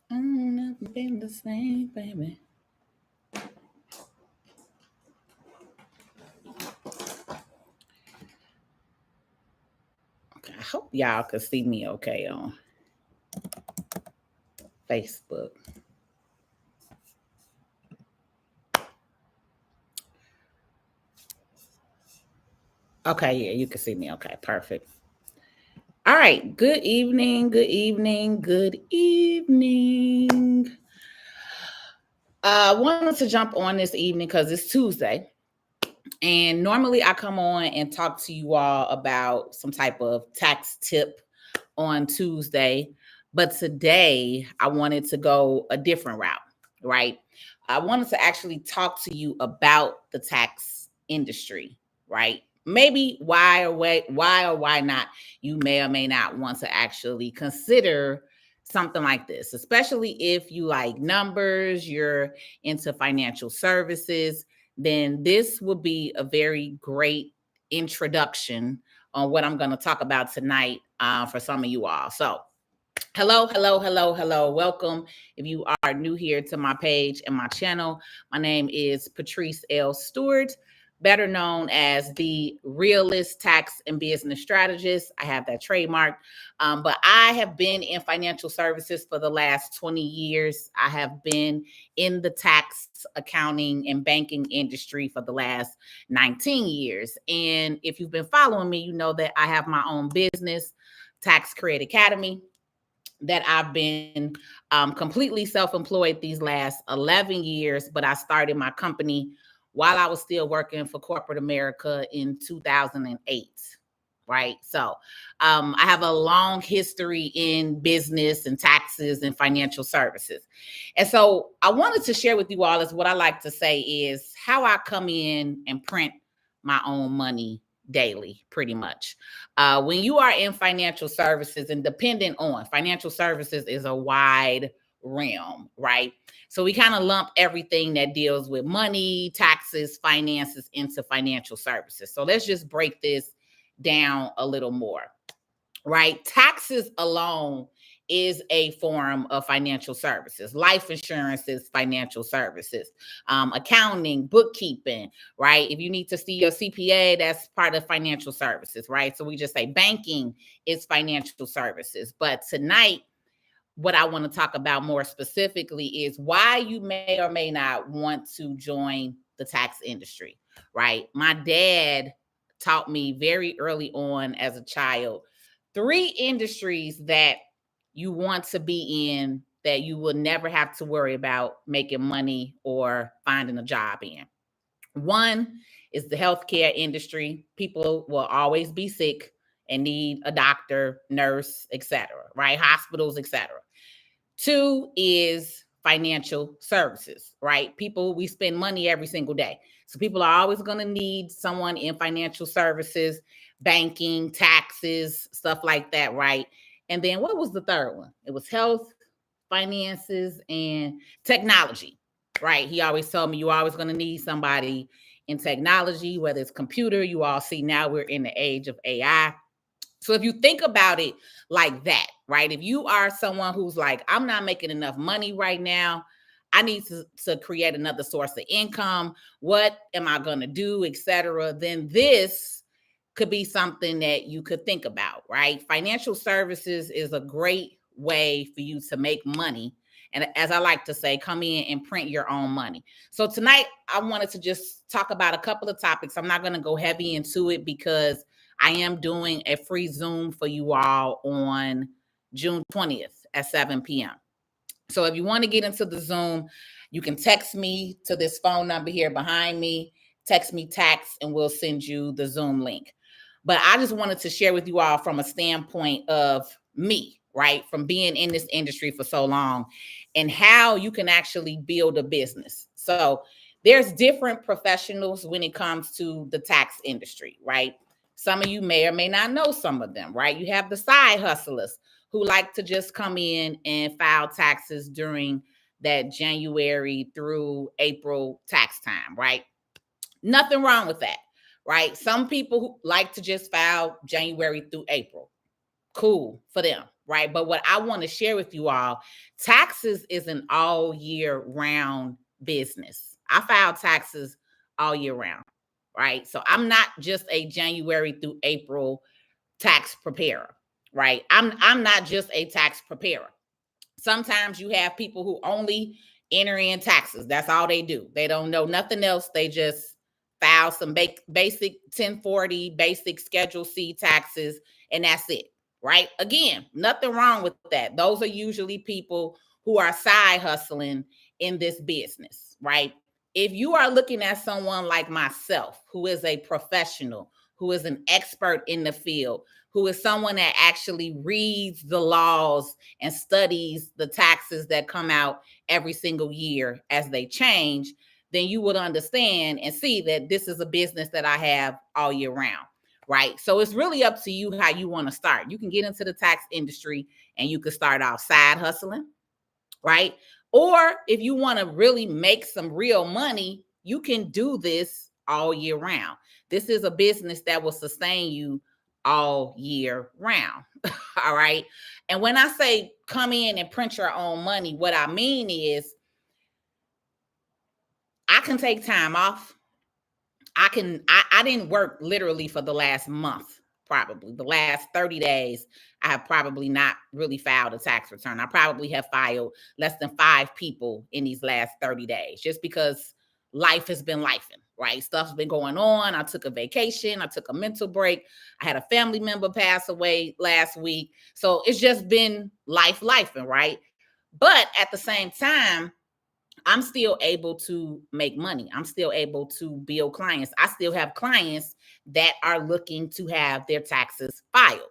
Never been the same, baby. Okay, I hope y'all can see me okay on Facebook. Okay, yeah, you can see me. Okay, perfect. All right. Good evening. Good evening. Good evening. I wanted to jump on this evening because it's Tuesday. And normally I come on and talk to you all about some type of tax tip on Tuesday. But today I wanted to go a different route, right? I wanted to actually talk to you about the tax industry, right? Maybe why or why not you may or may not want to actually consider something like this, especially if you like numbers, you're into financial services, then this would be a very great introduction on what I'm going to talk about tonight for some of you all. So, hello, hello, hello, hello. Welcome. If you are new here to my page and my channel, my name is Patrice L. Stewart, better known as the Realest Tax and Business Strategist. I have that trademarked. But I have been in financial services for the last 20 years. I have been in the tax, accounting, and banking industry for the last 19 years. And if you've been following me, you know that I have my own business, Tax Create Academy, that I've been completely self-employed these last 11 years, but I started my company while I was still working for corporate America in 2008, right? So I have a long history in business and taxes and financial services. And so I wanted to share with you all is what I like to say is how I come in and print my own money daily, pretty much. When you are in financial services and dependent on financial services is a wide realm, right? So we kind of lump everything that deals with money, taxes, finances into financial services. So let's just break this down a little more, right? Taxes alone is a form of financial services. Life insurance is financial services. Accounting, bookkeeping, right? If you need to see your CPA, that's part of financial services, right? So we just say banking is financial services. But tonight, what I want to talk about more specifically is why you may or may not want to join the tax industry, right? My dad taught me very early on as a child 3 industries that you want to be in that you will never have to worry about making money or finding a job in. One is the healthcare industry. People will always be sick and need a doctor, nurse, etc., right? Hospitals, etc. 2 is financial services, right? People, we spend money every single day. So people are always going to need someone in financial services, banking, taxes, stuff like that, right? And then what was the third one? It was health, finances, and technology, right? He always told me you're always going to need somebody in technology, whether it's computer. You all see now we're in the age of AI. So if you think about it like that, right? If you are someone who's like, I'm not making enough money right now, I need to create another source of income. What am I going to do, etc. Then this could be something that you could think about, right? Financial services is a great way for you to make money. And as I like to say, come in and print your own money. So tonight, I wanted to just talk about a couple of topics. I'm not going to go heavy into it because I am doing a free Zoom for you all on June 20th at 7 p.m. So if you want to get into the Zoom, you can text me to this phone number here behind me, text me tax, and we'll send you the Zoom link. But I just wanted to share with you all from a standpoint of me, right? From being in this industry for so long and how you can actually build a business. So there's different professionals when it comes to the tax industry, right? Some of you may or may not know some of them, right? You have the side hustlers who like to just come in and file taxes during that January through April tax time, right? Nothing wrong with that. right? Some people who like to just file January through April. Cool for them, right? But what I want to share with you all, taxes is an all year round business. I file taxes all year round, right? So I'm not just a January through April tax preparer, right? I'm not just a tax preparer. Sometimes you have people who only enter in taxes. That's all they do. They don't know nothing else. They just file some basic 1040, basic Schedule C taxes, and that's it, right? Again, nothing wrong with that. Those are usually people who are side hustling in this business, right? If you are looking at someone like myself, who is a professional, who is an expert in the field, who is someone that actually reads the laws and studies the taxes that come out every single year as they change, then you would understand and see that this is a business that I have all year round, right? So it's really up to you how you want to start. You can get into the tax industry and you can start off side hustling, right? Or if you want to really make some real money, you can do this all year round. This is a business that will sustain you all year round. All right. And when I say come in and print your own money, what I mean is I can take time off. I didn't work literally for the last month, probably the last 30 days. I have probably not really filed a tax return. I probably have filed less than 5 people in these last 30 days, just because life has been lifing, right? Stuff's been going on. I took a vacation. I took a mental break. I had a family member pass away last week. So it's just been lifing, right? But at the same time, I'm still able to make money. I'm still able to build clients. I still have clients that are looking to have their taxes filed.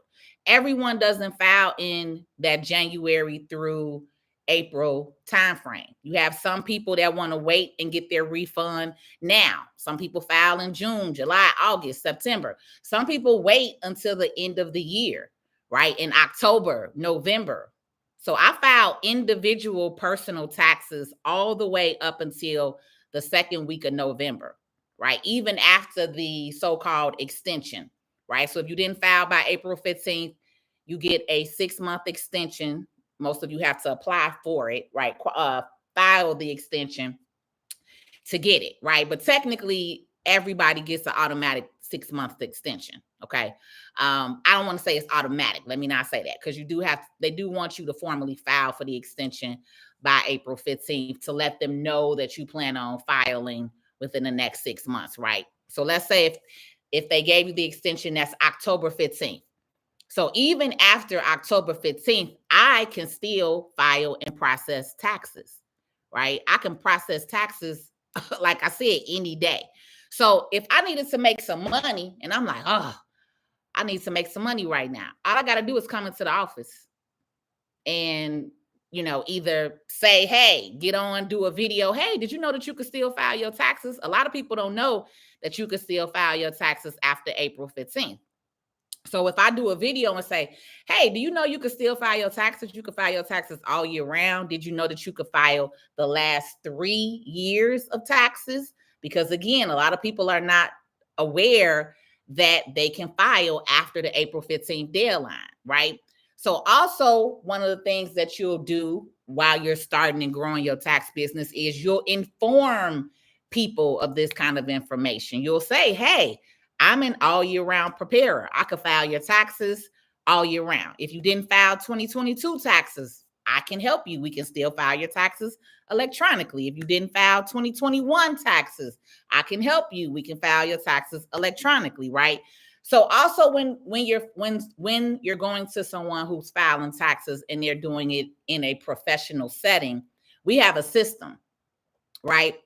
Everyone doesn't file in that January through April timeframe. You have some people that want to wait and get their refund now. Some people file in June, July, August, September. Some people wait until the end of the year, right? In October, November. So I filed individual personal taxes all the way up until the second week of November, right? Even after the so-called extension, right? So if you didn't file by April 15th, you get a 6-month extension. Most of you have to apply for it, right? File the extension to get it, right? But technically, everybody gets an automatic 6-month extension. Okay. I don't want to say it's automatic. Let me not say that, because they do want you to formally file for the extension by April 15th to let them know that you plan on filing within the next 6 months, right? So let's say if they gave you the extension, that's October 15th. So even after October 15th, I can still file and process taxes, right? I can process taxes, like I said, any day. So if I needed to make some money and I'm like, oh, I need to make some money right now, all I got to do is come into the office and, either say, hey, get on, do a video. Hey, did you know that you could still file your taxes? A lot of people don't know that you could still file your taxes after April 15th. So if I do a video and say, hey, do you know you can still file your taxes? You can file your taxes all year round. Did you know that you could file the last 3 years of taxes? Because again, a lot of people are not aware that they can file after the April 15th deadline, right? So also one of the things that you'll do while you're starting and growing your tax business is you'll inform people of this kind of information. You'll say, hey, I'm an all year round preparer. I could file your taxes all year round. If you didn't file 2022 taxes, I can help you. We can still file your taxes electronically. If you didn't file 2021 taxes, I can help you. We can file your taxes electronically, right? So also when you're going to someone who's filing taxes and they're doing it in a professional setting, we have a system, right?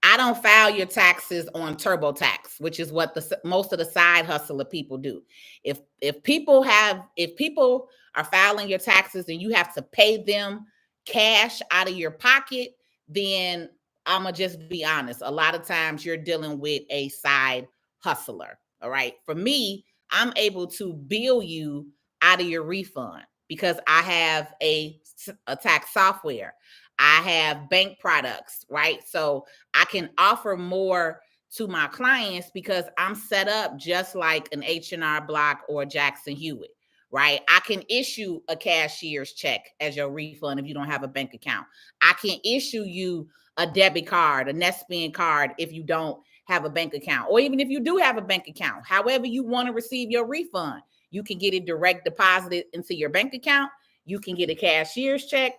I don't file your taxes on TurboTax, which is what most of the side hustler people do. If people are filing your taxes and you have to pay them cash out of your pocket, then I'm gonna just be honest. A lot of times you're dealing with a side hustler. All right. For me, I'm able to bill you out of your refund because I have a tax software. I have bank products, right? So I can offer more to my clients because I'm set up just like an H&R Block or Jackson Hewitt, right? I can issue a cashier's check as your refund if you don't have a bank account. I can issue you a debit card, a Nespian card if you don't have a bank account, or even if you do have a bank account. However you want to receive your refund, you can get it direct deposited into your bank account. You can get a cashier's check,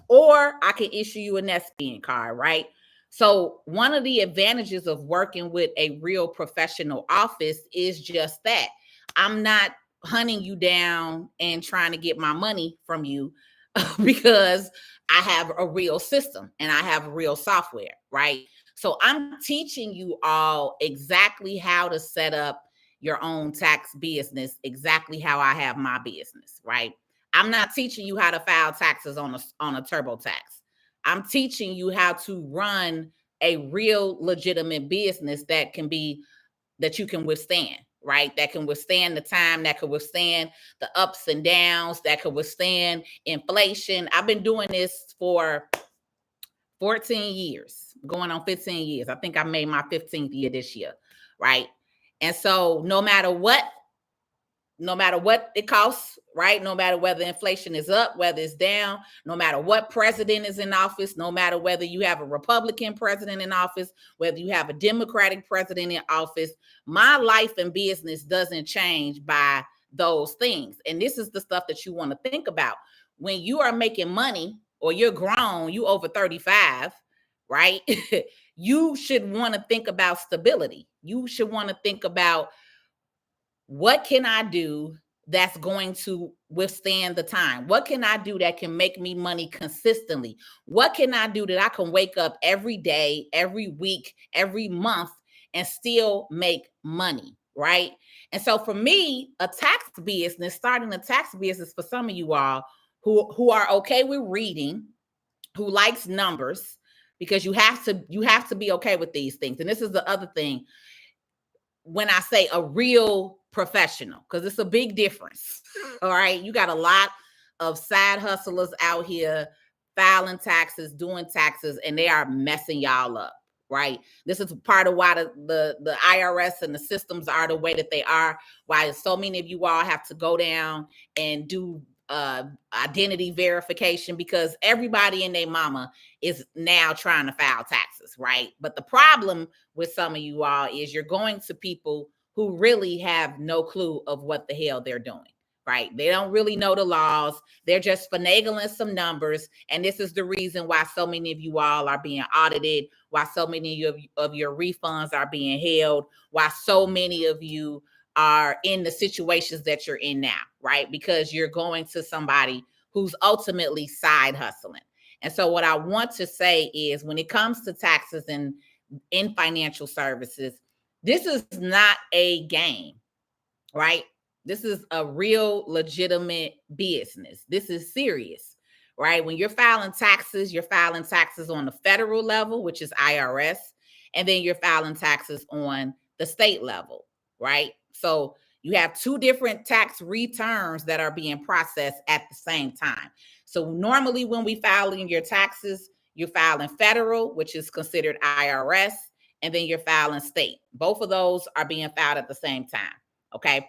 or I can issue you a Nespian card, right? So one of the advantages of working with a real professional office is just that. I'm not hunting you down and trying to get my money from you because I have a real system and I have real software, right? So I'm teaching you all exactly how to set up your own tax business, exactly how I have my business, right? I'm not teaching you how to file taxes on a TurboTax. I'm teaching you how to run a real legitimate business that you can withstand, right? That can withstand the time, that can withstand the ups and downs, that can withstand inflation. I've been doing this for 14 years, going on 15 years. I think I made my 15th year this year, right? And so no matter what it costs, right? No matter whether inflation is up, whether it's down, no matter what president is in office, no matter whether you have a Republican president in office, whether you have a Democratic president in office, my life and business doesn't change by those things. And this is the stuff that you want to think about. When you are making money or you're grown, you over 35, right? You should want to think about stability. You should want to think about, what can I do that's going to withstand the time? What can I do that can make me money consistently? What can I do that I can wake up every day, every week, every month and still make money, right? And so for me, starting a tax business for some of you all who are okay with reading, who likes numbers, because you have to be okay with these things. And this is the other thing. When I say a real professional, because it's a big difference. All right. You got a lot of side hustlers out here filing taxes, doing taxes, and they are messing y'all up. Right. This is part of why the IRS and the systems are the way that they are, why so many of you all have to go down and do identity verification, because everybody and their mama is now trying to file taxes, right? But the problem with some of you all is you're going to people who really have no clue of what the hell they're doing, right? They don't really know the laws. They're just finagling some numbers. And this is the reason why so many of you all are being audited, why so many of your refunds are being held, why so many of you are in the situations that you're in now, right? Because you're going to somebody who's ultimately side hustling. And so what I want to say is, when it comes to taxes and in financial services, this is not a game, right? This is a real legitimate business. This is serious, right? When you're filing taxes on the federal level, which is IRS, and then you're filing taxes on the state level, right? So you have two different tax returns that are being processed at the same time. So normally when we file in your taxes, you're filing federal, which is considered IRS, and then you're filing state. Both of those are being filed at the same time, okay?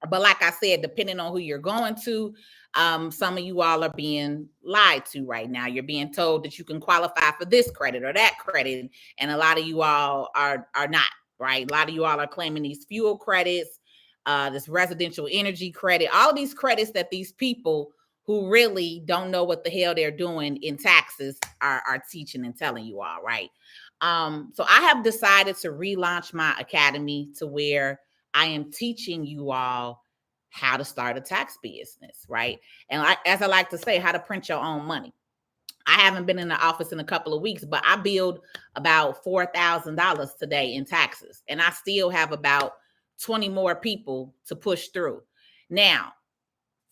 But like I said, depending on who you're going to, some of you all are being lied to right now. You're being told that you can qualify for this credit or that credit, and a lot of you all are not, right? A lot of you all are claiming these fuel credits, this residential energy credit, all of these credits that these people who really don't know what the hell they're doing in taxes are teaching and telling you all, right? So I have decided to relaunch my academy to where I am teaching you all how to start a tax business, right? And as I like to say, how to print your own money. I haven't been in the office in a couple of weeks, but I billed about $4,000 today in taxes, and I still have about 20 more people to push through. Now,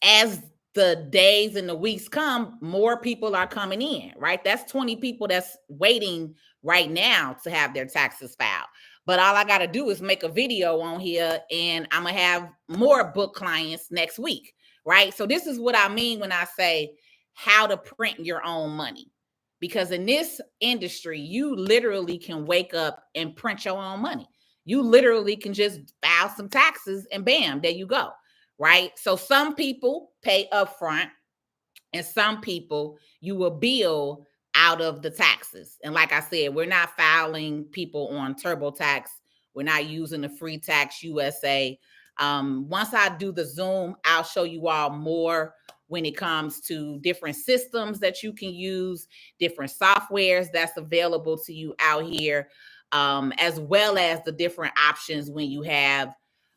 as the days and the weeks come, more people are coming in, right? That's 20 people that's waiting right now to have their taxes filed. But all I got to do is make a video on here, and I'm going to have more book clients next week, right? So this is what I mean when I say how to print your own money. because in this industry, you literally can wake up and print your own money. You literally can just file some taxes and bam, there you go. Right. So some people pay upfront and some people you will bill out of the taxes. And like I said, we're not filing people on TurboTax. We're not using the Free Tax USA. Once I do the Zoom, I'll show you all more when it comes to different systems that you can use, different softwares that's available to you out here, as well as the different options when you have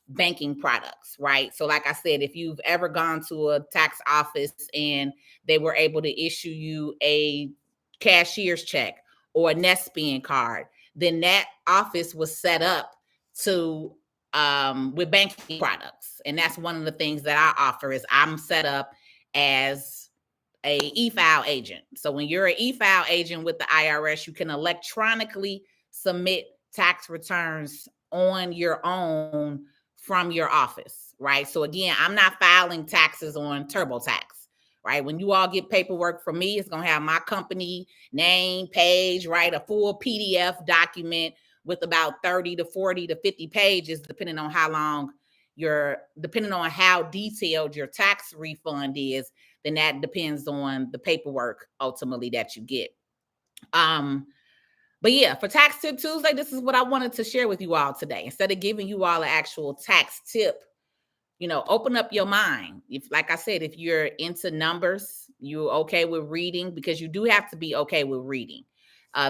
banking products, right? So like I said, if you've ever gone to a tax office and they were able to issue you a cashier's check or a NetSpend card, then that office was set up to with banking products. And that's one of the things that I offer is I'm set up as a e-file agent. So when you're an e-file agent with the IRS, you can electronically submit tax returns on your own from your office, right? So again, I'm not filing taxes on TurboTax, right? When you all get paperwork from me, it's going to have my company name, page, right? A full PDF document with about 30 to 40 to 50 pages, depending on how long depending on how detailed your tax refund is, then that depends on the paperwork ultimately that you get. But yeah, for Tax Tip Tuesday, this is what I wanted to share with you all today. Instead of giving you all an actual tax tip, open up your mind. If, like I said, if you're into numbers, you're okay with reading, because you do have to be okay with reading.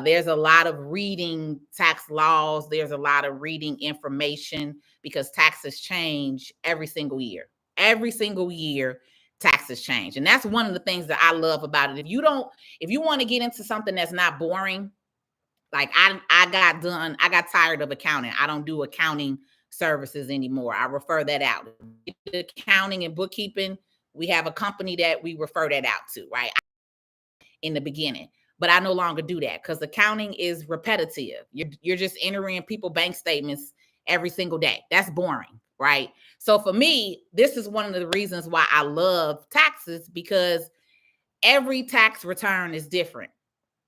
There's a lot of reading tax laws. There's a lot of reading information because taxes change every single year. Every single year, taxes change. And that's one of the things that I love about it. If you want to get into something that's not boring, like I got tired of accounting. I don't do accounting services anymore. I refer that out. Accounting and bookkeeping, we have a company that we refer that out to, right? In the beginning. But I no longer do that because accounting is repetitive. You're just entering people bank statements every single day. That's boring, right? So for me, this is one of the reasons why I love taxes, because every tax return is different,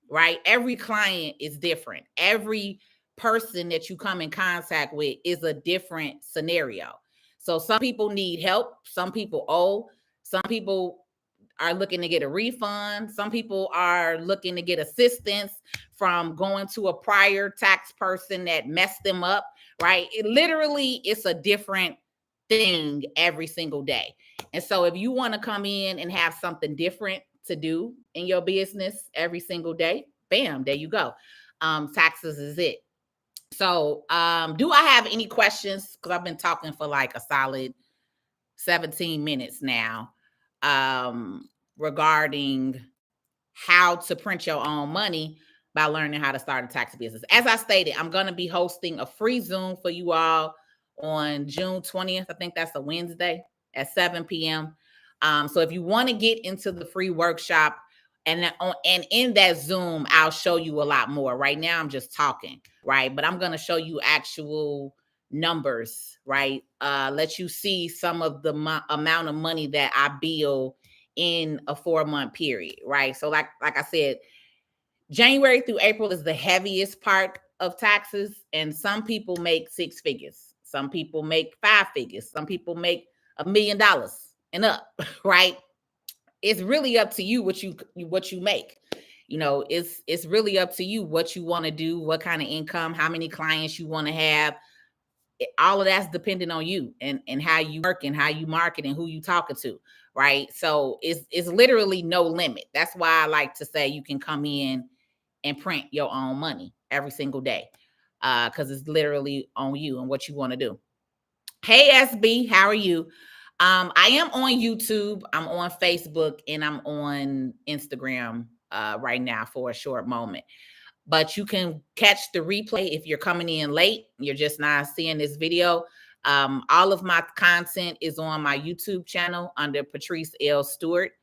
right? Every client is different. Every person that you come in contact with is a different scenario. So some people need help. Some people owe. Some people are looking to get a refund. Some people are looking to get assistance from going to a prior tax person that messed them up, right? It's a different thing every single day. And so if you want to come in and have something different to do in your business every single day, bam, there you go. Taxes is it. So do I have any questions? Because I've been talking for like a solid 17 minutes now regarding how to print your own money by learning how to start a tax business. As I stated, I'm going to be hosting a free Zoom for you all on June 20th. I think that's a Wednesday at 7 p.m. So if you want to get into the free workshop, and in that Zoom, I'll show you a lot more. Right now, I'm just talking, right? But I'm going to show you actual numbers, right? Let you see some of the amount of money that I bill in a 4-month period, right? So like I said, January through April is the heaviest part of taxes, and some people make 6 figures. Some people make 5 figures. Some people make $1 million and up, right? It's really up to you what you make. It's really up to you what you want to do, what kind of income, how many clients you want to have. All of that's dependent on you and how you work and how you market and who you talking to, right? So it's literally no limit. That's why I like to say you can come in and print your own money every single day, because it's literally on you and what you want to do. Hey, SB, how are you? I am on YouTube, I'm on Facebook, and I'm on Instagram right now for a short moment. But you can catch the replay if you're coming in late, you're just not seeing this video. All of my content is on my YouTube channel under Patrice L. Stewart.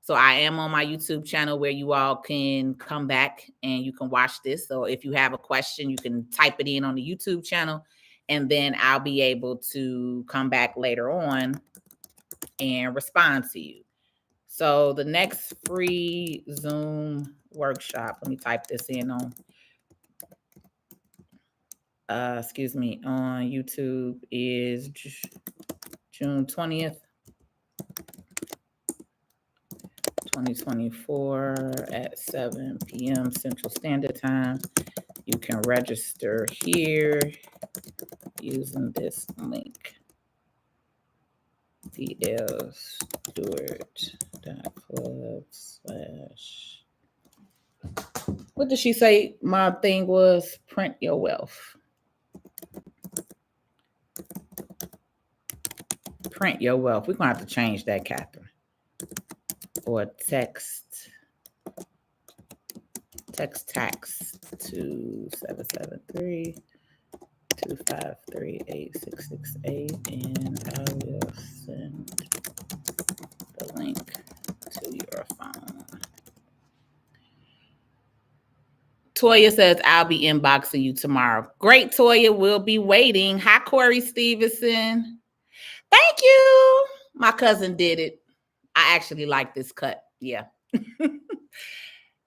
So I am on my YouTube channel where you all can come back and you can watch this. So if you have a question, you can type it in on the YouTube channel, and then I'll be able to come back later on and respond to you. So the next free Zoom workshop. Let me type this in on on YouTube is June 20th, 2024 at 7 p.m. Central Standard Time. You can register here using this link, plstewart.club/ what did she say my thing was? Print your wealth. Print your wealth. We're going to have to change that, Catherine. Or text tax to 773-253-8668, and I will send the link to your phone. Toya says, I'll be inboxing you tomorrow. Great, Toya. We'll be waiting. Hi, Corey Stevenson. Thank you. My cousin did it. I actually like this cut. Yeah.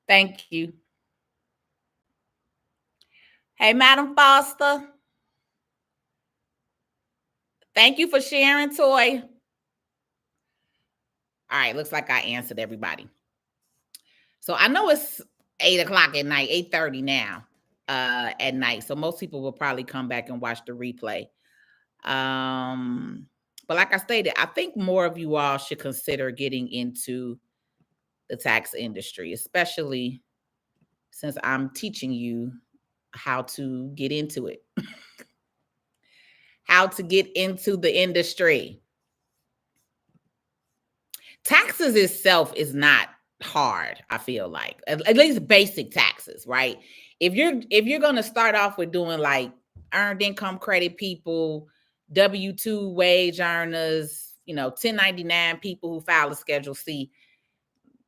Thank you. Hey, Madam Foster. Thank you for sharing, Toy. All right. Looks like I answered everybody. So I know it's 8 o'clock at night, 8:30 now at night. So most people will probably come back and watch the replay. But like I stated, I think more of you all should consider getting into the tax industry, especially since I'm teaching you how to get into it, how to get into the industry. Taxes itself is not hard, I feel like, at least basic taxes, right? If you're going to start off with doing like earned income credit people, W-2 wage earners, 1099 people who file a Schedule C,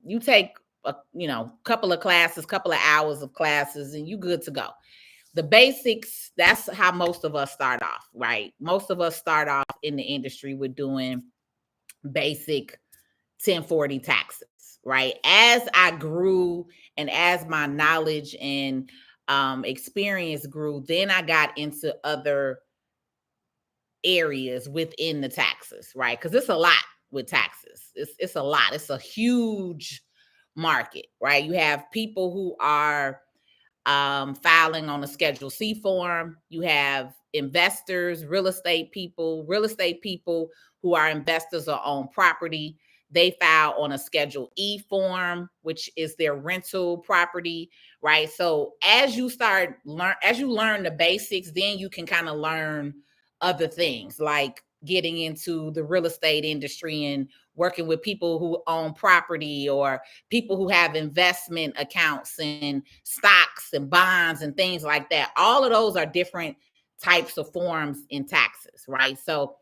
you take a couple of classes, couple of hours of classes, and you good to go. The basics, that's how most of us start off, right? Most of us start off in the industry with doing basic 1040 taxes, right? As I grew and as my knowledge and experience grew, then I got into other areas within the taxes, right? Because it's a lot with taxes. It's a lot. It's a huge market, right? You have people who are filing on a Schedule C form. You have investors, real estate people who are investors or own property. They file on a Schedule E form, which is their rental property, right? So as you learn the basics, then you can kind of learn other things like getting into the real estate industry and working with people who own property or people who have investment accounts and stocks and bonds and things like that. All of those are different types of forms in taxes, right? So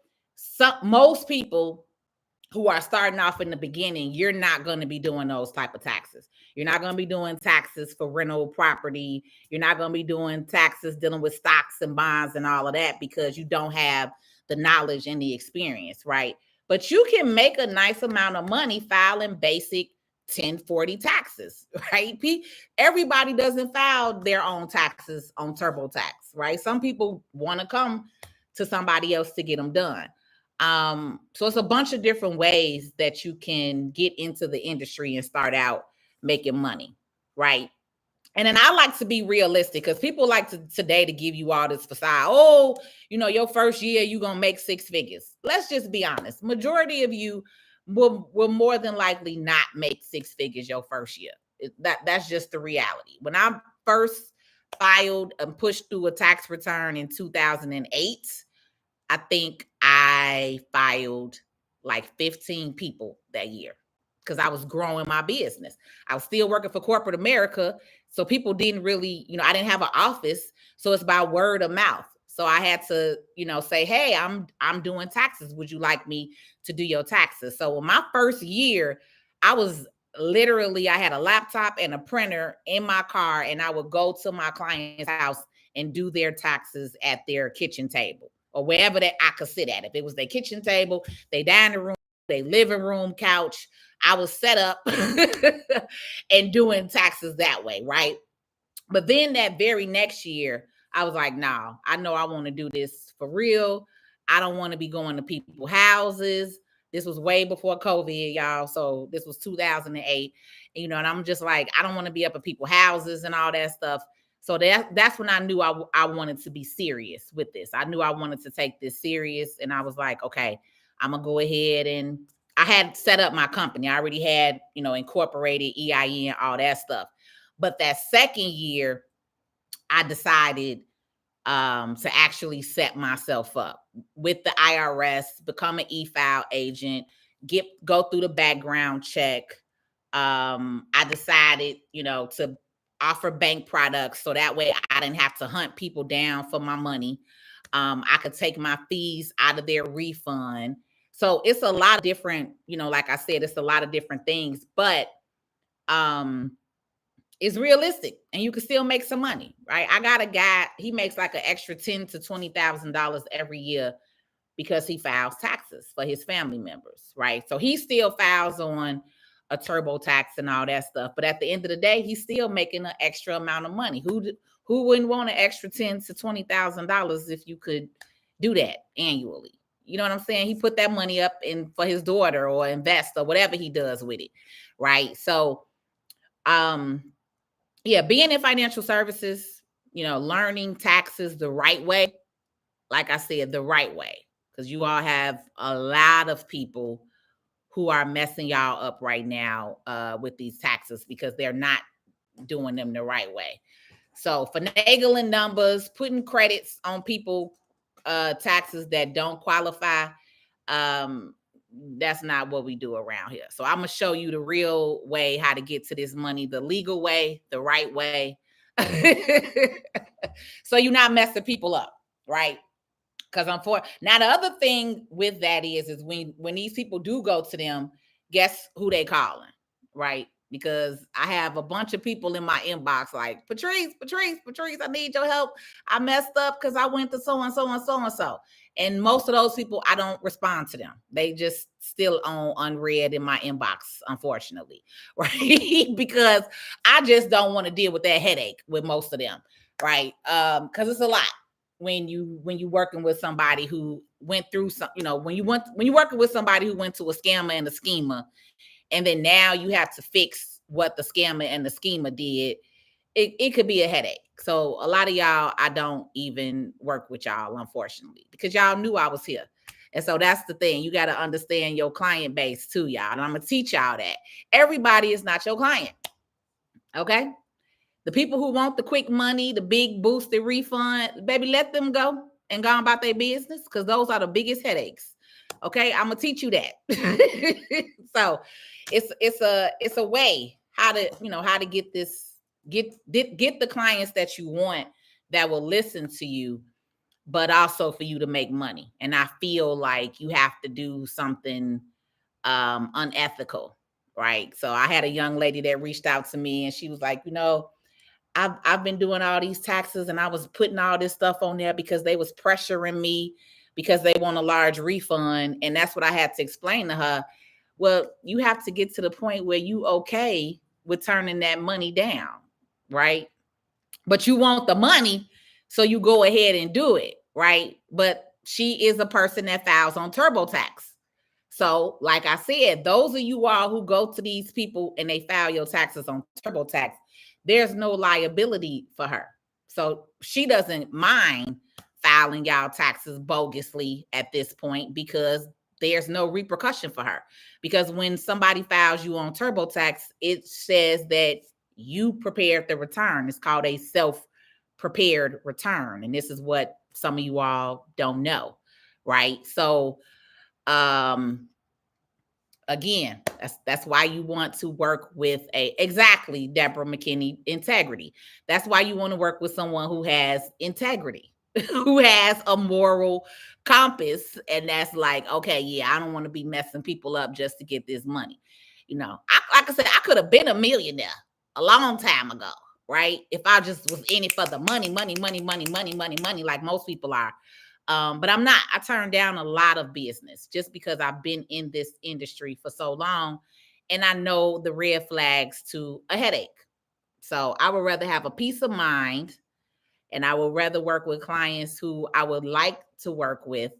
most people who are starting off in the beginning, you're not going to be doing those type of taxes. You're not going to be doing taxes for rental property. You're not going to be doing taxes dealing with stocks and bonds and all of that because you don't have the knowledge and the experience, right? But you can make a nice amount of money filing basic 1040 taxes, right? Everybody doesn't file their own taxes on TurboTax, right? Some people want to come to somebody else to get them done. So it's a bunch of different ways that you can get into the industry and start out making money, right? And then I like to be realistic because people like today to give you all this facade. Oh, your first year, you're going to make 6 figures. Let's just be honest. Majority of you will more than likely not make 6 figures your first year. That's just the reality. When I first filed and pushed through a tax return in 2008, I think I filed like 15 people that year because I was growing my business. I was still working for corporate America. So people didn't really, I didn't have an office. So it's by word of mouth. So I had to, say, hey, I'm doing taxes. Would you like me to do your taxes? So in my first year, I was literally, I had a laptop and a printer in my car, and I would go to my client's house and do their taxes at their kitchen table or wherever that I could sit at. If it was their kitchen table, their dining room, their living room couch, I was set up and doing taxes that way, right? But then that very next year, I was like, nah, I know I want to do this for real. I don't want to be going to people's houses. This was way before COVID, y'all. So this was 2008. And I'm just like, I don't want to be up at people's houses and all that stuff. So that's when I knew I wanted to be serious with this. I knew I wanted to take this serious. And I was like, okay, I'm going to go ahead, and I had set up my company. I already had, incorporated EIN, all that stuff. But that second year, I decided to actually set myself up with the IRS, become an e-file agent, go through the background check. I decided, to offer bank products so that way I didn't have to hunt people down for my money. I could take my fees out of their refund. So it's a lot of different, like I said, it's a lot of different things, but it's realistic and you can still make some money, right? I got a guy, he makes like an extra $10,000 to $20,000 every year because he files taxes for his family members, right? So he still files on a TurboTax and all that stuff, but at the end of the day, he's still making an extra amount of money. Who wouldn't want an extra $10,000 to $20,000 if you could do that annually? You know what I'm saying? He put that money up in for his daughter or invest or whatever he does with it, right? So, yeah, being in financial services, learning taxes the right way, like I said, the right way, because you all have a lot of people who are messing y'all up right now with these taxes because they're not doing them the right way. So finagling numbers, putting credits on people, taxes that don't qualify, that's not what we do around here. So I'm gonna show you the real way how to get to this money, the legal way, the right way. So you're not messing people up, right? Because I'm for now. The other thing with that is when these people do go to them, guess who they calling, right? Because I have a bunch of people in my inbox like, Patrice, I need your help. I messed up because I went to so and so and so and so. And most of those people, I don't respond to them. They just still on unread in my inbox, unfortunately, right? Because I just don't want to deal with that headache with most of them, right? Because it's a lot when you working with somebody who went through some, when you're working with somebody who went to a scammer and a schemer, and then now you have to fix what the scammer and the schemer did, it could be a headache. So a lot of y'all, I don't even work with y'all, unfortunately, because y'all knew I was here. And so that's the thing. You got to understand your client base too, y'all. And I'm going to teach y'all that. Everybody is not your client. Okay? The people who want the quick money, the big boosted refund, baby, let them go and go about their business, because those are the biggest headaches. Okay, I'm gonna teach you that. So it's a way how to get the clients that you want that will listen to you, but also for you to make money. And I feel like you have to do something unethical, right? So I had a young lady that reached out to me and she was like, I've been doing all these taxes and I was putting all this stuff on there because they was pressuring me because they want a large refund. And that's what I had to explain to her. Well, you have to get to the point where you okay with turning that money down, right? But you want the money, so you go ahead and do it, right? But she is a person that files on TurboTax. So, like I said, those of you all who go to these people and they file your taxes on TurboTax, there's no liability for her. So she doesn't mind filing y'all taxes bogusly at this point because there's no repercussion for her. Because when somebody files you on TurboTax, it says that you prepared the return. It's called a self-prepared return. And this is what some of you all don't know, right? So, again, that's why you want to work with exactly, Deborah McKinney, integrity. That's why you want to work with someone who has integrity, who has a moral compass, and that's like, okay, yeah, I don't want to be messing people up just to get this money. Like I said, I could have been a millionaire a long time ago, right? If I just was in it for the money, like most people are. But I'm not. I turned down a lot of business just because I've been in this industry for so long. and I know the red flags to a headache. So I would rather have a peace of mind, and I would rather work with clients who I would like to work with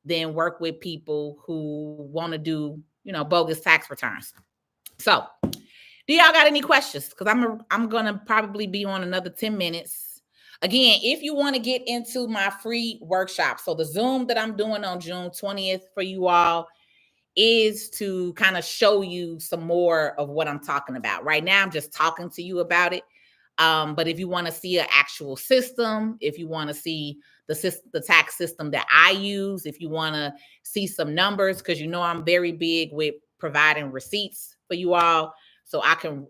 than work with people who want to do, bogus tax returns. So, do y'all got any questions? Because I'm gonna probably be on another 10 minutes. Again, if you want to get into my free workshop, so the Zoom that I'm doing on June 20th for you all is to kind of show you some more of what I'm talking about. Right now, I'm just talking to you about it. But if you want to see an actual system, if you want to see the tax system that I use, if you want to see some numbers, because I'm very big with providing receipts for you all. So I'm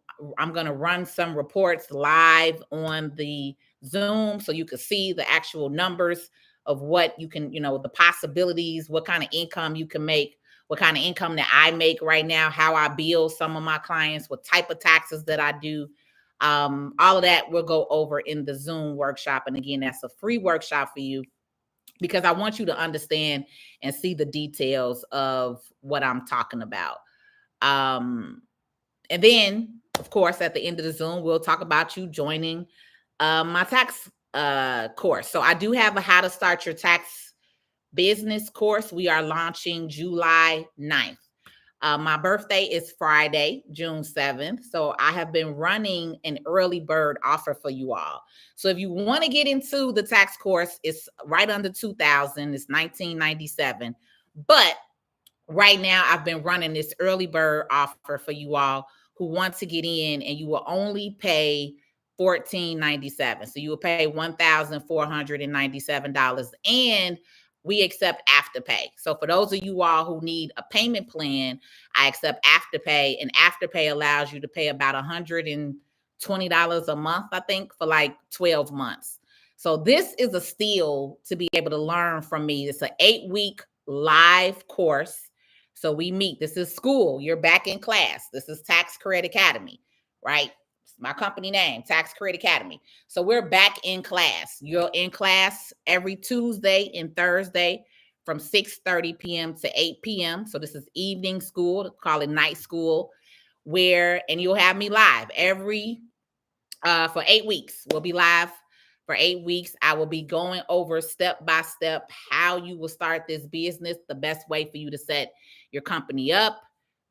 going to run some reports live on the Zoom so you can see the actual numbers of what you can, the possibilities, what kind of income you can make, what kind of income that I make right now, how I bill some of my clients, what type of taxes that I do. All of that we'll go over in the Zoom workshop. And again, that's a free workshop for you because I want you to understand and see the details of what I'm talking about. And then, of course, at the end of the Zoom, we'll talk about you joining my tax course. So I do have a How to Start Your Tax Business course. We are launching July 9th. My birthday is Friday, June 7th. So I have been running an early bird offer for you all. So if you want to get into the tax course, it's right under $2,000. It's $19.97. But right now, I've been running this early bird offer for you all who want to get in, and you will only pay $14.97. So you will pay $1,497, and we accept Afterpay. So for those of you all who need a payment plan, I accept Afterpay, and Afterpay allows you to pay about $120 a month, I think, for like 12 months. So this is a steal to be able to learn from me. It's an 8-week live course. So we meet. This is school. You're back in class. This is Tax Credit Academy, right? It's my company name, Tax Credit Academy. So we're back in class. You're in class every Tuesday and Thursday from 6:30 p.m. to 8 p.m. So this is evening school, call it night school, and you'll have me live for 8 weeks. We'll be live for 8 weeks. I will be going over step by step how you will start this business, the best way for you to set your company up,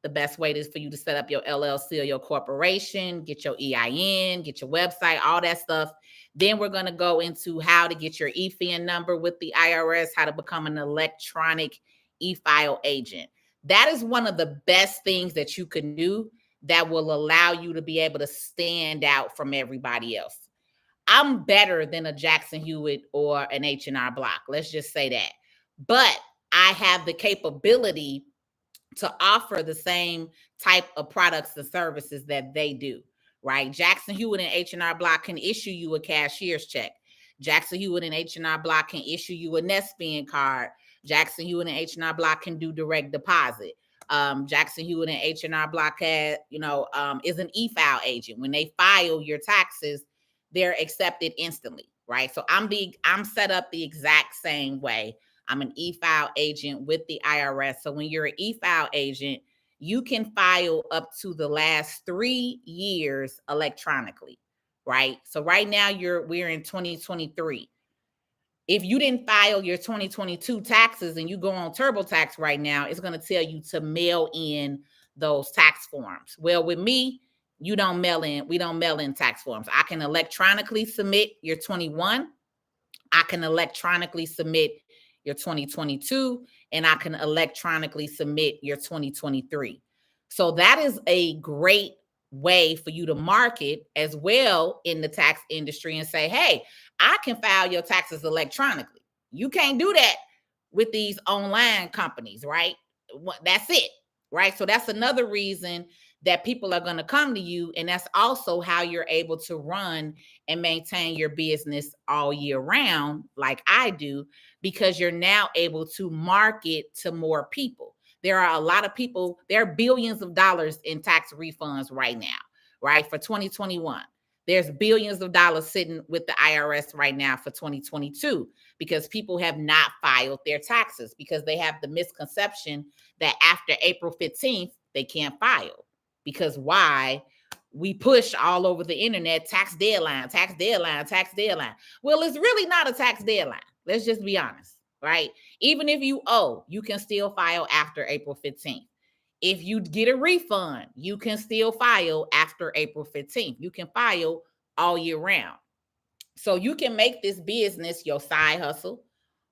the best way is for you to set up your LLC or your corporation, get your EIN, get your website, all that stuff. Then we're going to go into how to get your EFIN number with the IRS, how to become an electronic e-file agent. That is one of the best things that you can do that will allow you to be able to stand out from everybody else. I'm better than a Jackson Hewitt or an H&R Block. Let's just say that. But I have the capability to offer the same type of products and services that they do, right? Jackson Hewitt and H&R Block can issue you a cashier's check. Jackson Hewitt and H&R Block can issue you a Nespin card. Jackson Hewitt and H&R Block can do direct deposit. Jackson Hewitt and H&R Block is an e-file agent. When they file your taxes, they're accepted instantly, right? So I'm set up the exact same way. I'm an e-file agent with the IRS. So when you're an e-file agent, you can file up to the last 3 years electronically, right? So right now we're in 2023. If you didn't file your 2022 taxes and you go on TurboTax right now, it's going to tell you to mail in those tax forms. Well, with me, we don't mail in tax forms. I can electronically submit your 21. I can electronically submit your 2022, and I can electronically submit your 2023. So that is a great way for you to market as well in the tax industry and say, hey, I can file your taxes electronically. You can't do that with these online companies, right? That's it, right? So that's another reason that people are going to come to you. And that's also how you're able to run and maintain your business all year round, like I do, because you're now able to market to more people. There are a lot of people, there are billions of dollars in tax refunds right now, right? For 2021. There's billions of dollars sitting with the IRS right now for 2022 because people have not filed their taxes because they have the misconception that after April 15th, they can't file Because why? We push all over the internet, tax deadline, tax deadline, tax deadline. Well, it's really not a tax deadline. Let's just be honest, right? Even if you owe, you can still file after April 15th. If you get a refund, you can still file after April 15th. You can file all year round. So you can make this business your side hustle,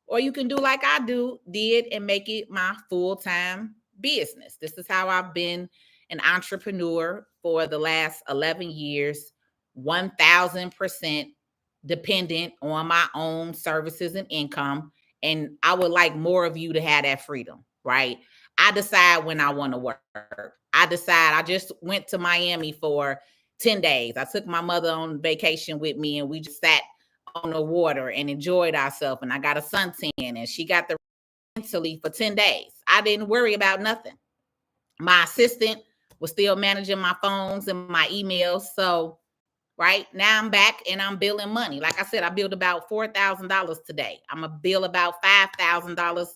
or you can do like I did and make it my full-time business. This is how I've been an entrepreneur for the last 11 years, 1000% dependent on my own services and income. And I would like more of you to have that freedom, right? I decide when I want to work. I just went to Miami for 10 days. I took my mother on vacation with me, and we just sat on the water and enjoyed ourselves. And I got a suntan, and she got the mentally for 10 days. I didn't worry about nothing. My assistant was still managing my phones and my emails. So right now I'm back and I'm billing money. Like I said, I billed about $4,000 today. I'm gonna bill about $5,000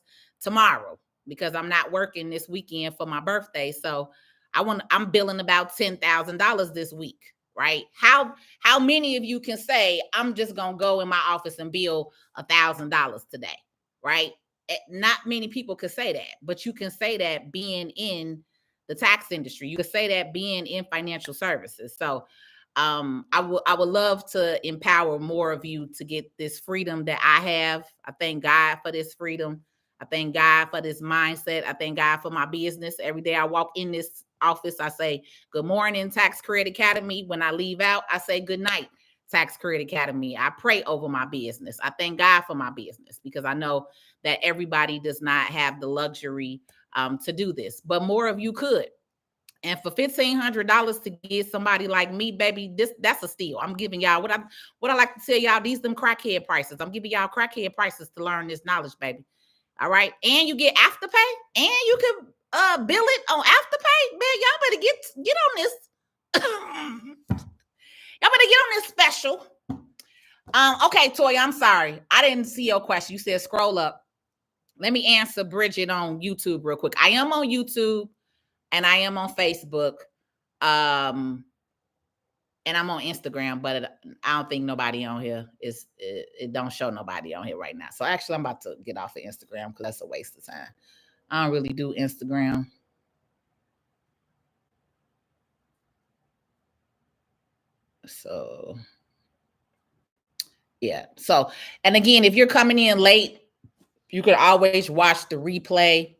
tomorrow because I'm not working this weekend for my birthday. So I'm billing about $10,000 this week, right? How many of you can say I'm just gonna go in my office and bill $1,000 today, right? Not many people could say that, but you can say that being in the tax industry. You could say that being in financial services. So I would love to empower more of you to get this freedom that I have. I thank God for this freedom. I thank God for this mindset. I thank God for my business. Every day I walk in this office, I say, good morning, Tax Credit Academy. When I leave out, I say, good night, Tax Credit Academy. I pray over my business. I thank God for my business because I know that everybody does not have the luxury to do this, but more of you could. And for $1,500 to get somebody like me, baby, that's a steal. I'm giving y'all what I like to tell y'all. These them crackhead prices. I'm giving y'all crackhead prices to learn this knowledge, baby. All right, and you get afterpay, and you can bill it on afterpay. Man, y'all better get on this. Y'all better get on this special. Okay, Toy, I'm sorry, I didn't see your question. You said scroll up. Let me answer Bridget on YouTube real quick. I am on YouTube. And I am on Facebook. And I'm on Instagram, but I don't think nobody on here it don't show nobody on here right now. So actually I'm about to get off of Instagram because that's a waste of time. I don't really do Instagram. So yeah. So, and again, if you're coming in late, you could always watch the replay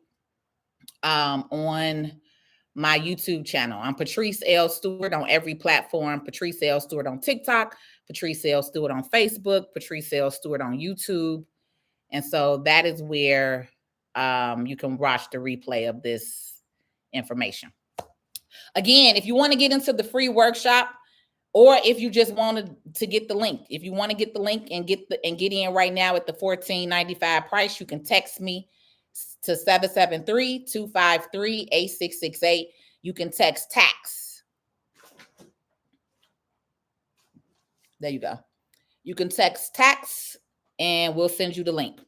on my YouTube channel. I'm Patrice L. Stewart on every platform. Patrice L. Stewart on TikTok, Patrice L. Stewart on Facebook, Patrice L. Stewart on YouTube. And so that is where you can watch the replay of this information. Again, if you want to get into the free workshop, or if you just wanted to get the link, if you want to get the link and get in right now at the $14.95 price, you can text me to 773-253-8668. You can text tax. There you go. You can text tax and we'll send you the link.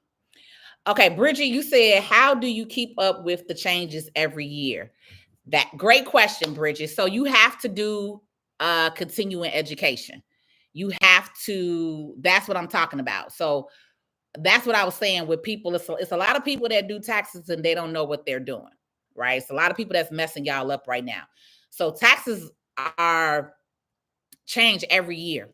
Okay, Bridget, you said, how do you keep up with the changes every year? That great question, Bridget. So you have to do continuing education. You have to, that's what I'm talking about. So that's what I was saying with people. It's a lot of people that do taxes and they don't know what they're doing, right? It's a lot of people that's messing y'all up right now. So taxes are changed every year,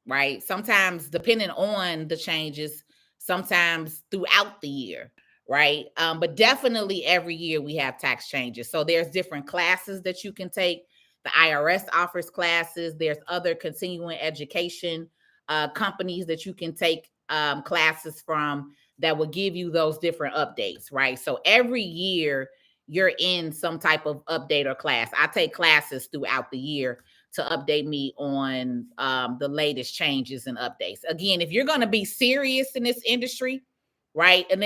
right? Sometimes depending on the changes, sometimes throughout the year, right? But definitely every year we have tax changes. So there's different classes that you can take. The IRS offers classes. There's other continuing education companies that you can take classes from that will give you those different updates, right? So every year you're in some type of update or class. I take classes throughout the year to update me on the latest changes and updates. Again, if you're going to be serious in this industry, right? And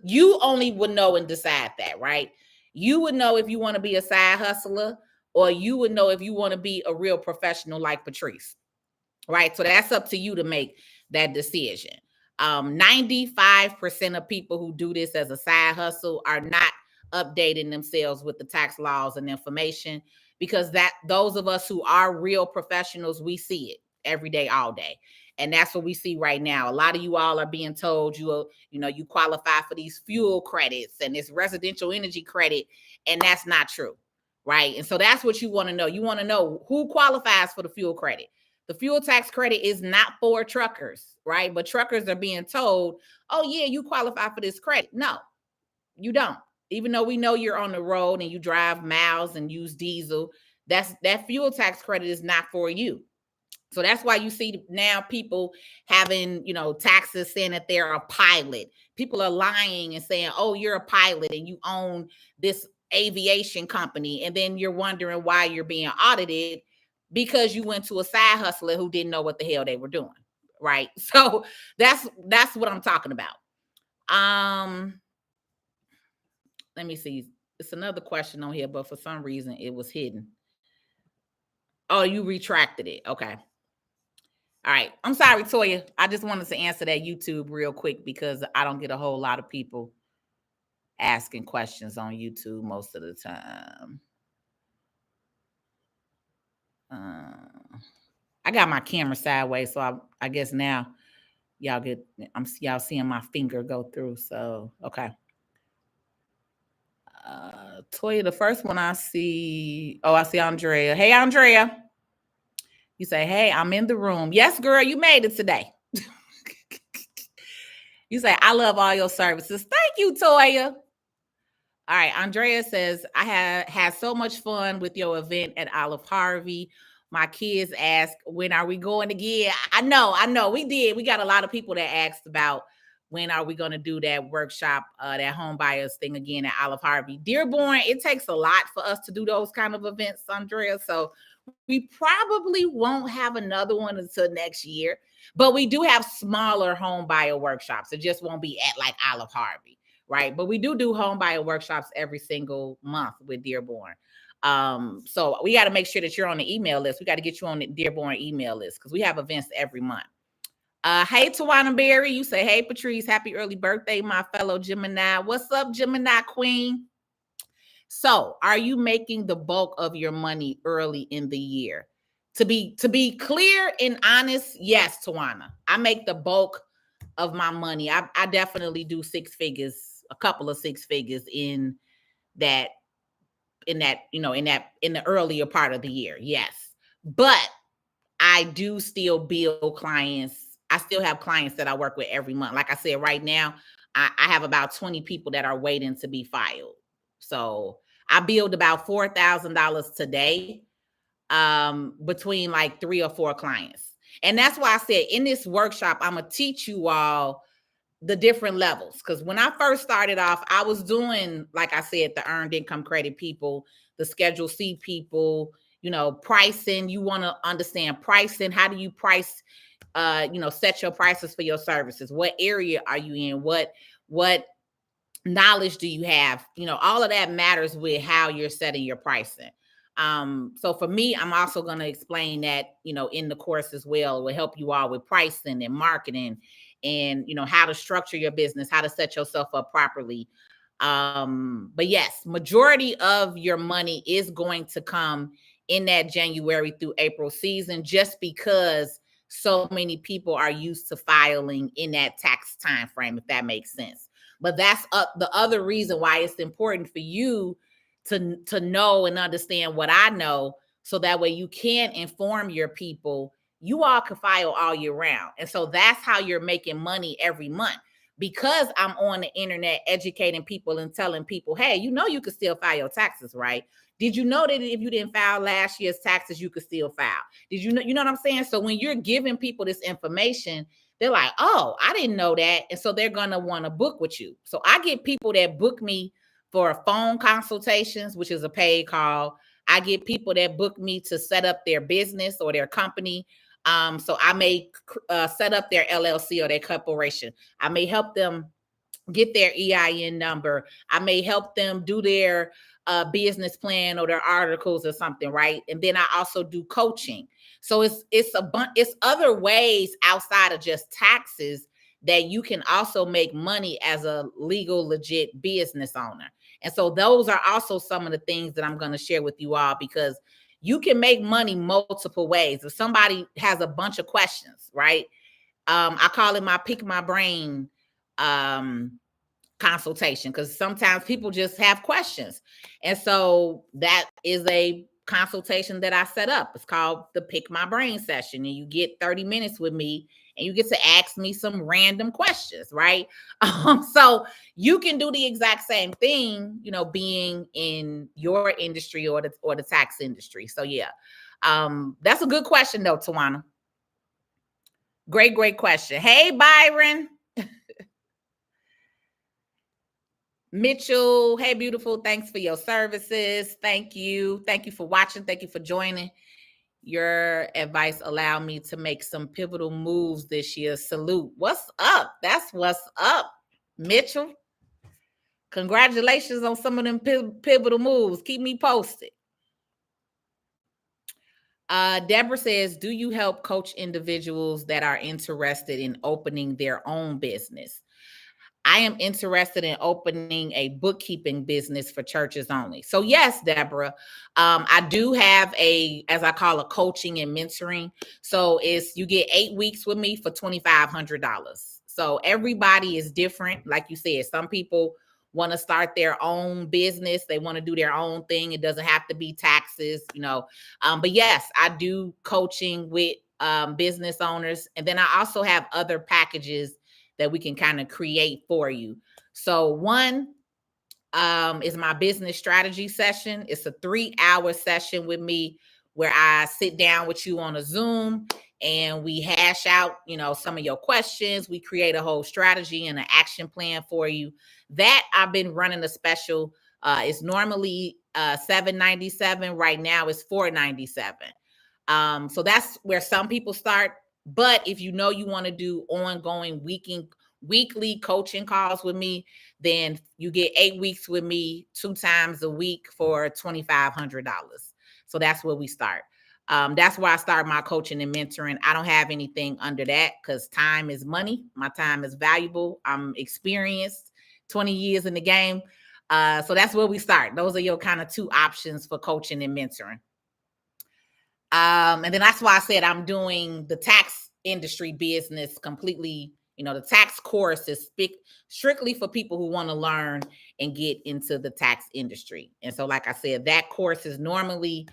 you only would know and decide that, right? You would know if you want to be a side hustler, or you would know if you want to be a real professional like Patrice, right? So that's up to you to make that decision. 95% of people who do this as a side hustle are not updating themselves with the tax laws and information, because that those of us who are real professionals, we see it every day, all day. And that's what we see right now. A lot of you all are being told you qualify for these fuel credits and this residential energy credit, and that's not true, right? And so that's what you want to know. You want to know who qualifies for the fuel credit. The fuel tax credit is not for truckers, right? But truckers are being told, oh yeah, you qualify for this credit. No, you don't. Even though we know you're on the road and you drive miles and use diesel, that fuel tax credit is not for you. So that's why you see now people having, taxes saying that they're a pilot. People are lying and saying, oh, you're a pilot and you own this aviation company. And then you're wondering why you're being audited because you went to a side hustler who didn't know what the hell they were doing. Right. So that's what I'm talking about. Let me see. It's another question on here, but for some reason it was hidden. Oh, you retracted it. Okay. All right. I'm sorry, Toya. I just wanted to answer that YouTube real quick because I don't get a whole lot of people asking questions on YouTube most of the time. I got my camera sideways, so I guess now y'all seeing my finger go through. So okay. Toya, the first one I see. Oh, I see Andrea. Hey, Andrea. You say, hey, I'm in the room. Yes, girl, you made it today. You say, I love all your services. Thank you, Toya. All right, Andrea says, I have had so much fun with your event at Olive Harvey. My kids ask, when are we going again? I know. We did. We got a lot of people that asked about when are we going to do that workshop, that home buyers thing again at Olive Harvey. Dearborn, it takes a lot for us to do those kind of events, Andrea. So we probably won't have another one until next year, but we do have smaller home buyer workshops. It just won't be at like Olive Harvey, right? But we do home buyer workshops every single month with Dearborn. So we got to make sure that you're on the email list. We got to get you on the Dearborn email list because we have events every month. Hey, Tawana Berry, you say, hey, Patrice, happy early birthday, my fellow Gemini. What's up, Gemini Queen? So, are you making the bulk of your money early in the year? To be clear and honest, yes, Tawana. I make the bulk of my money. I definitely do six figures, a couple of six figures in the earlier part of the year. Yes. But I do still build clients. I still have clients that I work with every month. Like I said, right now, I have about 20 people that are waiting to be filed. So I build about $4,000 today between like 3 or 4 clients. And that's why I said in this workshop, I'm going to teach you all the different levels. Because when I first started off, I was doing, like I said, the earned income credit people, the Schedule C people, pricing. You want to understand pricing. How do you price, set your prices for your services? What area are you in? What knowledge do you have? All of that matters with how you're setting your pricing. So for me, I'm also going to explain that, in the course as well. It will help you all with pricing and marketing and, how to structure your business, how to set yourself up properly. But yes, majority of your money is going to come in that January through April season, just because so many people are used to filing in that tax time frame, if that makes sense. But that's the other reason why it's important for you to know and understand what I know, so that way you can inform your people. You all can file all year round. And so that's how you're making money every month, because I'm on the internet educating people and telling people, hey, you can still file your taxes, right? Did you know that if you didn't file last year's taxes, you could still file? Did you know what I'm saying? So when you're giving people this information, they're like, oh, I didn't know that. And so they're going to want to book with you. So I get people that book me for phone consultations, which is a paid call. I get people that book me to set up their business or their company. So I may set up their LLC or their corporation. I may help them get their EIN number. I may help them do their business plan or their articles or something, right? And then I also do coaching. So it's other ways outside of just taxes that you can also make money as a legal, legit business owner. And so those are also some of the things that I'm going to share with you all, because you can make money multiple ways. If somebody has a bunch of questions, right? I call it my pick my brain consultation, because sometimes people just have questions. And so that is a consultation that I set up. It's called the Pick My Brain session. And you get 30 minutes with me and you get to ask me some random questions, right? So you can do the exact same thing, being in your industry or the tax industry. So yeah, that's a good question though, Tawana. Great question. Hey, Byron. Mitchell, hey, beautiful. Thanks for your services. Thank you. Thank you for watching. Thank you for joining. Your advice allowed me to make some pivotal moves this year. Salute. What's up? That's what's up, Mitchell. Congratulations on some of them pivotal moves. Keep me posted. Deborah says, do you help coach individuals that are interested in opening their own business? I am interested in opening a bookkeeping business for churches only. So yes, Deborah, I do have as I call, a coaching and mentoring. So you get 8 weeks with me for $2,500. So everybody is different. Like you said, some people want to start their own business. They want to do their own thing. It doesn't have to be taxes, but yes, I do coaching with business owners. And then I also have other packages that we can kind of create for you. So one is my business strategy session. It's a 3-hour session with me where I sit down with you on a Zoom and we hash out, some of your questions. We create a whole strategy and an action plan for you. That I've been running a special. It's normally $797. Right now it's $497. So that's where some people start. But if you want to do ongoing weekly coaching calls with me, then you get 8 weeks with me 2 times a week for $2,500. So that's where we start. That's where I start my coaching and mentoring. I don't have anything under that because time is money. My time is valuable. I'm experienced, 20 years in the game. So that's where we start. Those are your kind of 2 options for coaching and mentoring. And then that's why I said I'm doing the tax industry business completely. The tax course is strictly for people who want to learn and get into the tax industry. And so, like I said, that course is normally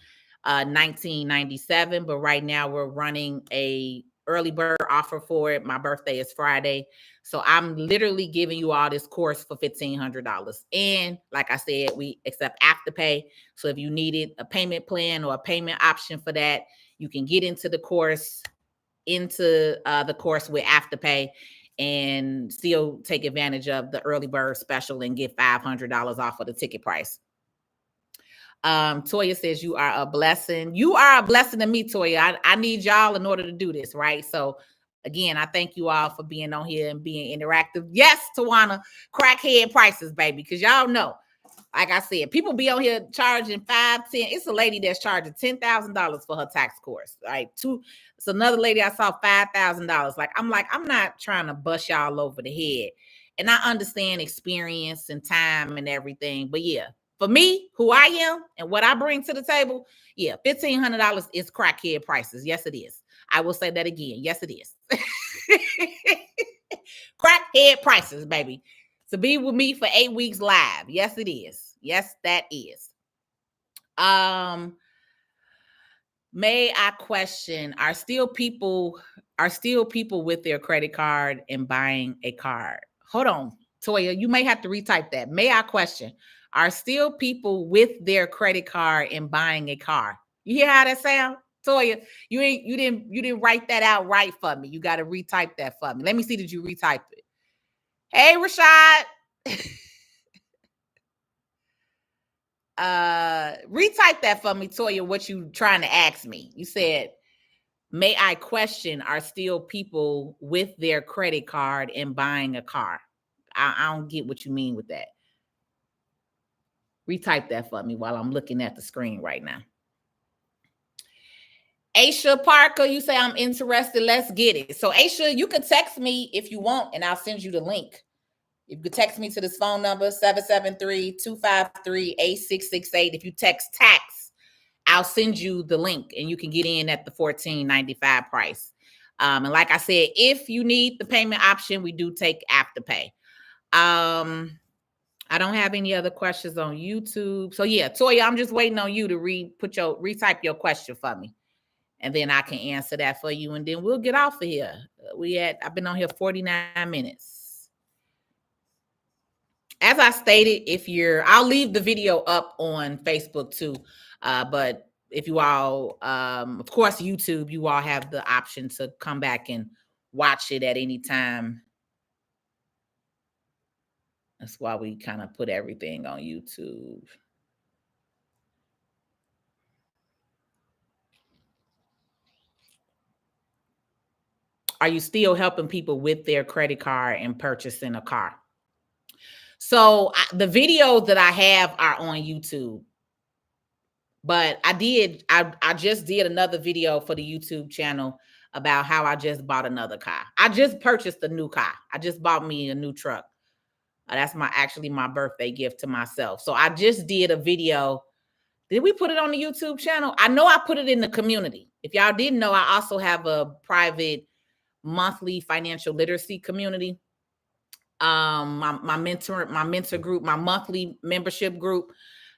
$1997, but right now we're running a early bird offer for it. My birthday is Friday. So I'm literally giving you all this course for $1,500. And like I said, we accept Afterpay. So if you needed a payment plan or a payment option for that, you can get into the course with Afterpay and still take advantage of the early bird special and get $500 off of the ticket price. Toya says, you are a blessing. You are a blessing to me, Toya. I need y'all in order to do this, right? So again, I thank you all for being on here and being interactive. Yes, Tawana, crackhead prices, baby, because y'all know, like I said, people be on here charging $5,000, $10,000. It's a lady that's charging $10,000 for her tax course, right? It's another lady I saw $5,000. I'm not trying to bust y'all over the head. And I understand experience and time and everything. But yeah, for me, who I am and what I bring to the table, yeah, $1,500 is crackhead prices. Yes, it is. I will say that again. Yes, it is. Crackhead prices, baby. To be with me for 8 weeks live. Yes, it is. Yes, that is. May I question, are still people with their credit card and buying a car? Hold on, Toya, you may have to retype that. May I question, are still people with their credit card and buying a car? You hear how that sound? Toya, you didn't write that out right for me. You got to retype that for me. Let me see, did you retype it? Hey, Rashad. Retype that for me, Toya, what you trying to ask me. You said, may I question, are still people with their credit card and buying a car? I don't get what you mean with that. Retype that for me while I'm looking at the screen right now. Aisha Parker, you say, I'm interested. Let's get it. So Aisha, you can text me if you want, and I'll send you the link. You can text me to this phone number, 773-253-8668. If you text tax, I'll send you the link and you can get in at the $14.95 price. And like I said, if you need the payment option, we do take Afterpay. I don't have any other questions on YouTube. So yeah, Toya, I'm just waiting on you to retype your question for me. And then I can answer that for you. And then we'll get off of here. I've been on here 49 minutes. As I stated, I'll leave the video up on Facebook too. But if you all, of course, YouTube, you all have the option to come back and watch it at any time. That's why we kind of put everything on YouTube. Are you still helping people with their credit card and purchasing a car? So the videos that I have are on YouTube. But I just did another video for the YouTube channel about how I just bought another car. I just purchased a new car. I just bought me a new truck. That's my birthday gift to myself. So I just did a video. Did we put it on the YouTube channel? I know I put it in the community. If y'all didn't know, I also have a private monthly financial literacy community. My mentor group, my monthly membership group.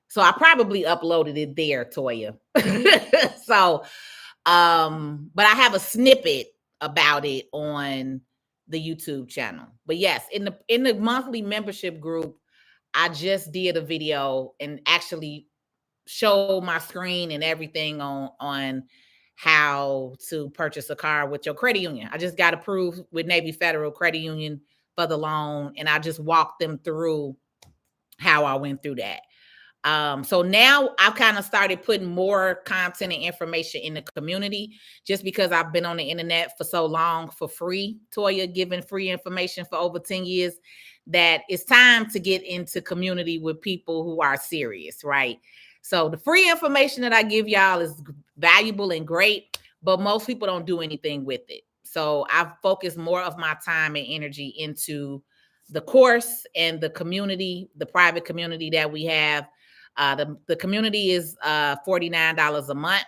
So I probably uploaded it there, Toya. So, but I have a snippet about it on the YouTube channel. But yes, in the monthly membership group, I just did a video and actually show my screen and everything on how to purchase a car with your credit union. I just got approved with Navy Federal Credit Union for the loan, and I just walked them through how I went through that. So now I've kind of started putting more content and information in the community just because I've been on the internet for so long for free. Toya, giving free information for over 10 years, that it's time to get into community with people who are serious, right? So the free information that I give y'all is valuable and great, but most people don't do anything with it. So I've focused more of my time and energy into the course and the community, the private community that we have. The community is $49 a month.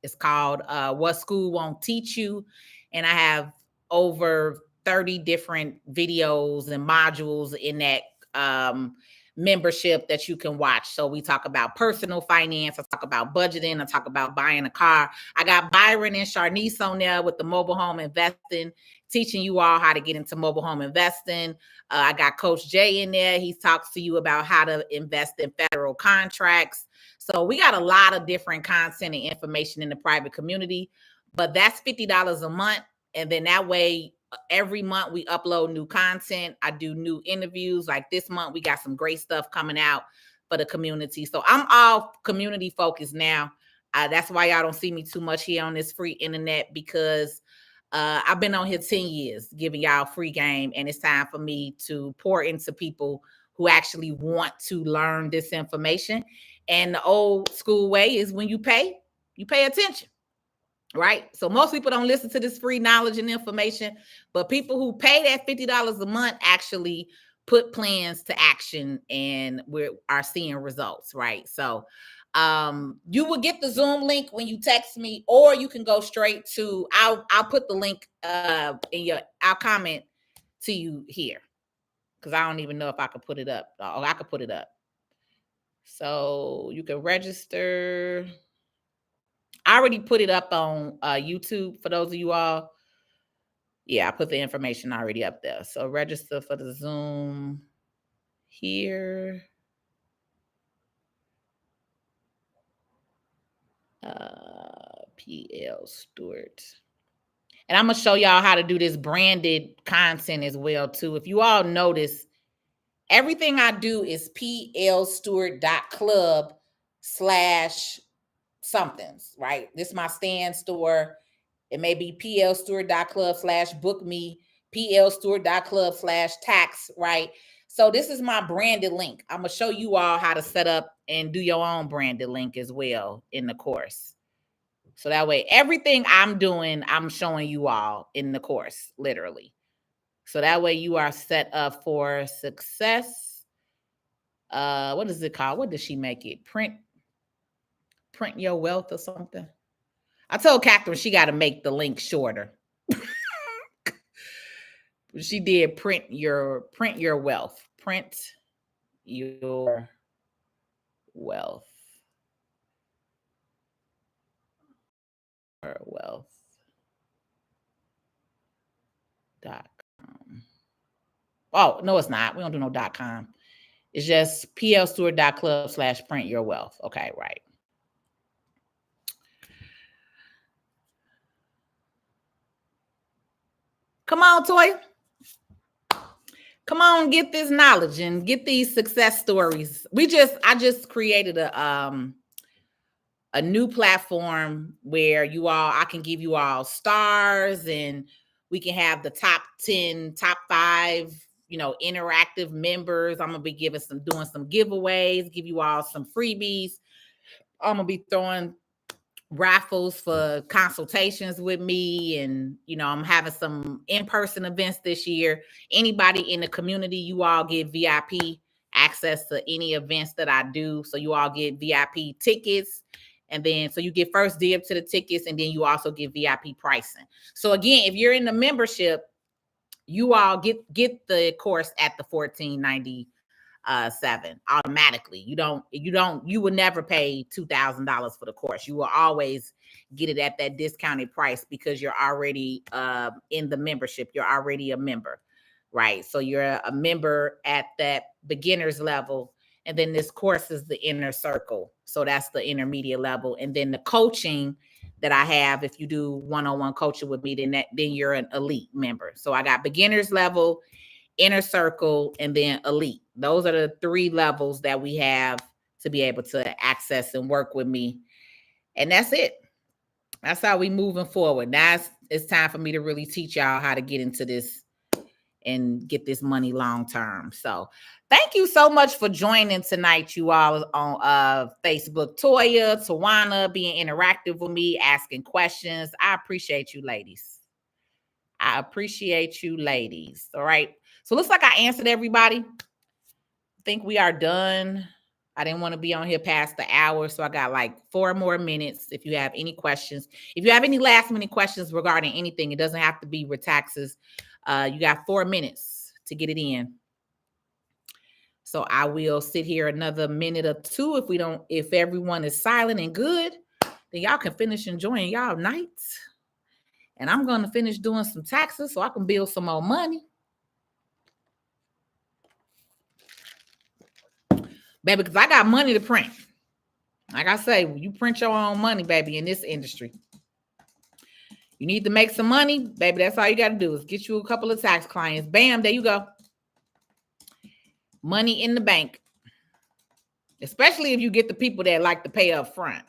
It's called What School Won't Teach You. And I have over 30 different videos and modules in that membership that you can watch. So we talk about personal finance. I talk about budgeting. I talk about buying a car. I got Byron and Sharnice on there with the mobile home investing, teaching you all how to get into mobile home investing. I got Coach Jay in there. He talks to you about how to invest in federal contracts. So we got a lot of different content and information in the private community, but that's $50 a month. And then that way, every month we upload new content. I do new interviews. Like this month, we got some great stuff coming out for the community. So I'm all community focused now. That's why y'all don't see me too much here on this free internet, because I've been on here 10 years giving y'all free game, and it's time for me to pour into people who actually want to learn this information. And the old school way is when you pay attention. Right? So most people don't listen to this free knowledge and information, but people who pay that $50 a month actually put plans to action, and we are seeing results, right? So you will get the Zoom link when you text me, or you can go straight to, I'll put the link I'll comment to you here, because I don't even know if I could put it up. Oh, I could put it up. So you can register. I already put it up on YouTube for those of you all. Yeah, I put the information already up there. So register for the Zoom here. PL Stewart. And I'm going to show y'all how to do this branded content as well, too. If you all notice, everything I do is plstewart.club / somethings, right? This is my stand store. It may be plstewart.club / book me, plstewart.club / tax, right? So this is my branded link. I'm going to show you all how to set up and do your own branded link as well in the course. So that way, everything I'm doing, I'm showing you all in the course, literally. So that way you are set up for success. What is it called? What does she make it? Print your wealth or something. I told Catherine she got to make the link shorter. She did print your wealth. Print your wealth. Wealth.com. Oh, no, it's not. We don't do no .com. It's just plstewart.club/print your wealth. Okay, right. Come on, Toya. Come on, get this knowledge and get these success stories. I just created a new platform where I can give you all stars, and we can have the top 10, top 5, interactive members. I'm going to be doing some giveaways, give you all some freebies. I'm going to be throwing raffles for consultations with me, and I'm having some in-person events this year. Anybody in the community, you all get VIP access to any events that I do. So you all get VIP tickets, and then so you get first dibs to the tickets, and then you also get VIP pricing. So again, if you're in the membership, you all get the course at the $14.97 automatically. You will never pay $2,000 for the course. You will always get it at that discounted price because you're already in the membership. You're already a member, right? So you're a member at that beginner's level, and then this course is the inner circle. So that's the intermediate level, and then the coaching that I have, if you do one-on-one coaching with me, then you're an elite member. So I got beginner's level, inner circle, and then elite. Those are the 3 levels that we have to be able to access and work with me. And that's it. That's how we moving forward. Now it's time for me to really teach y'all how to get into this and get this money long term. So thank you so much for joining tonight, you all, on Facebook. Toya, Tawana, being interactive with me, asking questions. I appreciate you, ladies. I appreciate you, ladies. All right. So looks like I answered everybody. I think we are done. I didn't want to be on here past the hour, so I got like 4 more minutes. If you have any questions, if you have any last minute questions regarding anything, it doesn't have to be with taxes. You got 4 minutes to get it in. So I will sit here another minute or 2. If everyone is silent and good, then y'all can finish enjoying y'all nights. And I'm going to finish doing some taxes so I can build some more money. Baby, because I got money to print. Like I say, you print your own money, baby, in this industry. You need to make some money, baby. That's all you got to do is get you a couple of tax clients. Bam, there you go. Money in the bank. Especially if you get the people that like to pay up front.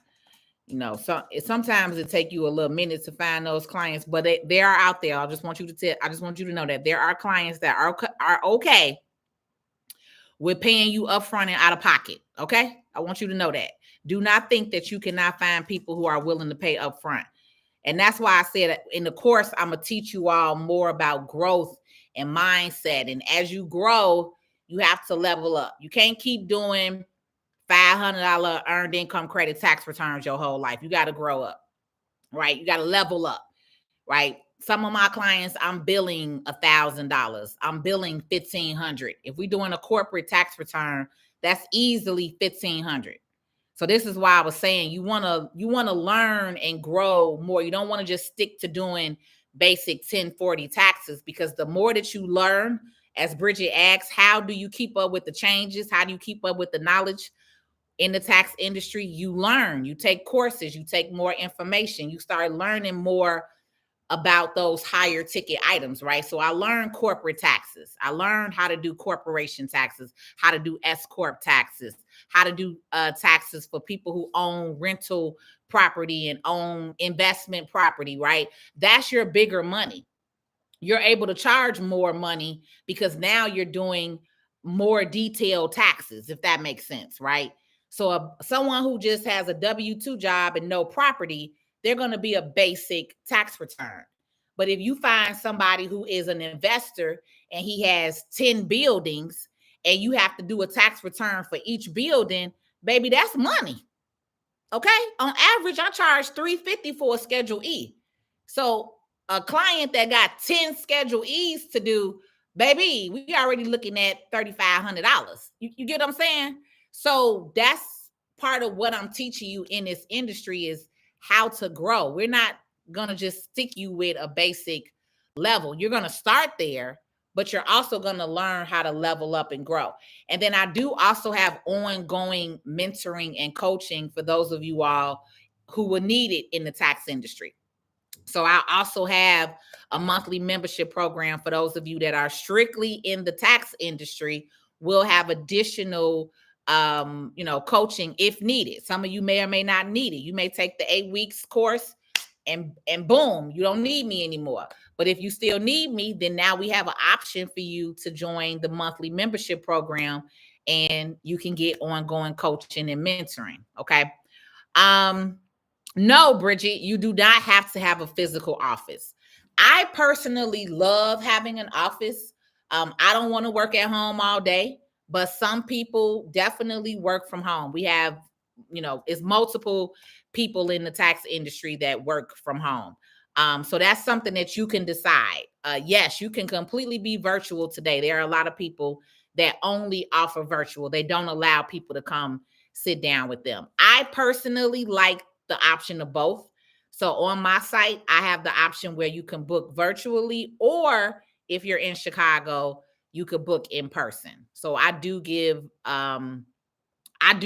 Sometimes it take you a little minute to find those clients, but they are out there. I just want you to know that there are clients that are okay with paying you upfront and out of pocket. Okay, I want you to know that. Do not think that you cannot find people who are willing to pay upfront, and that's why I said in the course I'm gonna teach you all more about growth and mindset. And as you grow, you have to level up. You can't keep doing $500 earned income credit tax returns your whole life. You got to grow up, right? You got to level up, right? Some of my clients, I'm billing $1,000. I'm billing $1,500. If we're doing a corporate tax return, that's easily $1,500. So this is why I was saying you want to learn and grow more. You don't want to just stick to doing basic 1040 taxes, because the more that you learn, as Bridget asks, how do you keep up with the changes? How do you keep up with the knowledge in the tax industry? You learn, you take courses, you take more information, you start learning more about those higher ticket items, right? So I learned corporate taxes. I learned how to do corporation taxes, how to do S Corp taxes, how to do taxes for people who own rental property and own investment property, right? That's your bigger money. You're able to charge more money because now you're doing more detailed taxes, if that makes sense, right? So someone who just has a W-2 job and no property, they're going to be a basic tax return. But if you find somebody who is an investor and he has 10 buildings and you have to do a tax return for each building, baby, that's money. Okay. On average, I charge $350 for a Schedule E. So a client that got 10 Schedule E's to do, baby, we already looking at $3,500. You get what I'm saying? So that's part of what I'm teaching you in this industry is how to grow. We're not going to just stick you with a basic level. You're going to start there, but you're also going to learn how to level up and grow. And then I do also have ongoing mentoring and coaching for those of you all who will need it in the tax industry. So I also have a monthly membership program for those of you that are strictly in the tax industry. We'll have additional coaching if needed. Some of you may or may not need it. You may take the 8 weeks course and boom, you don't need me anymore. But if you still need me, then now we have an option for you to join the monthly membership program and you can get ongoing coaching and mentoring. Okay. No, Bridget, you do not have to have a physical office. I personally love having an office. I don't want to work at home all day, but some people definitely work from home. We have, it's multiple people in the tax industry that work from home. So that's something that you can decide. Yes, you can completely be virtual today. There are a lot of people that only offer virtual. They don't allow people to come sit down with them. I personally like the option of both. So on my site, I have the option where you can book virtually, or if you're in Chicago, you could book in person. So I do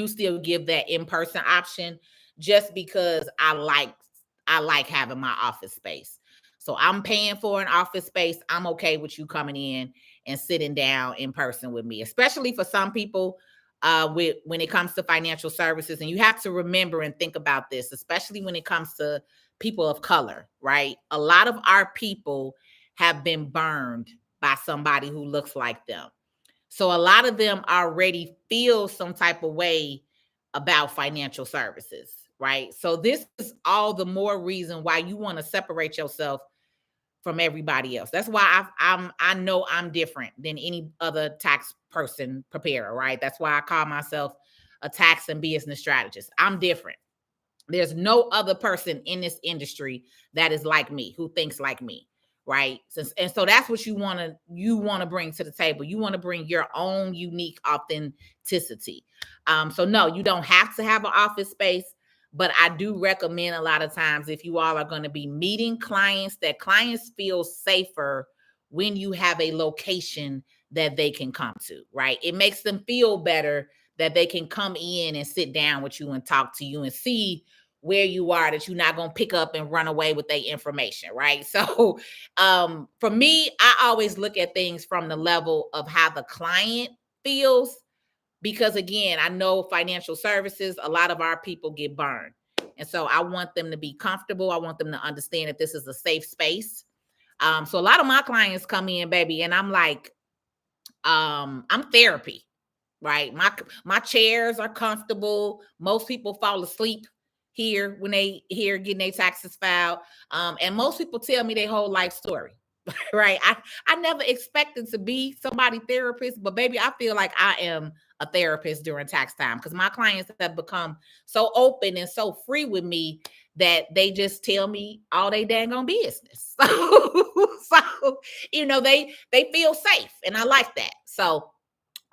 still give that in-person option just because I like having my office space. So I'm paying for an office space. I'm okay with you coming in and sitting down in person with me, especially for some people when it comes to financial services. And you have to remember and think about this, especially when it comes to people of color, right? A lot of our people have been burned by somebody who looks like them. So a lot of them already feel some type of way about financial services, right? So this is all the more reason why you want to separate yourself from everybody else. That's why I know I'm different than any other tax person preparer, right? That's why I call myself a tax and business strategist. I'm different. There's no other person in this industry that is like me, who thinks like me, right? And so that's what you want to bring to the table. You want to bring your own unique authenticity. So no, you don't have to have an office space, but I do recommend a lot of times if you all are going to be meeting clients, that clients feel safer when you have a location that they can come to, right? It makes them feel better that they can come in and sit down with you and talk to you and see where you are, that you're not going to pick up and run away with their information, right? So for me, I always look at things from the level of how the client feels, because again, I know financial services, a lot of our people get burned. And so I want them to be comfortable. I want them to understand that this is a safe space. So a lot of my clients come in, baby, and I'm like, I'm therapy, right? My chairs are comfortable. Most people fall asleep here when they hear getting their taxes filed. And most people tell me their whole life story. Right. I never expected to be somebody therapist, but baby, I feel like I am a therapist during tax time because my clients have become so open and so free with me that they just tell me all they dang on business. So they feel safe, and I like that. So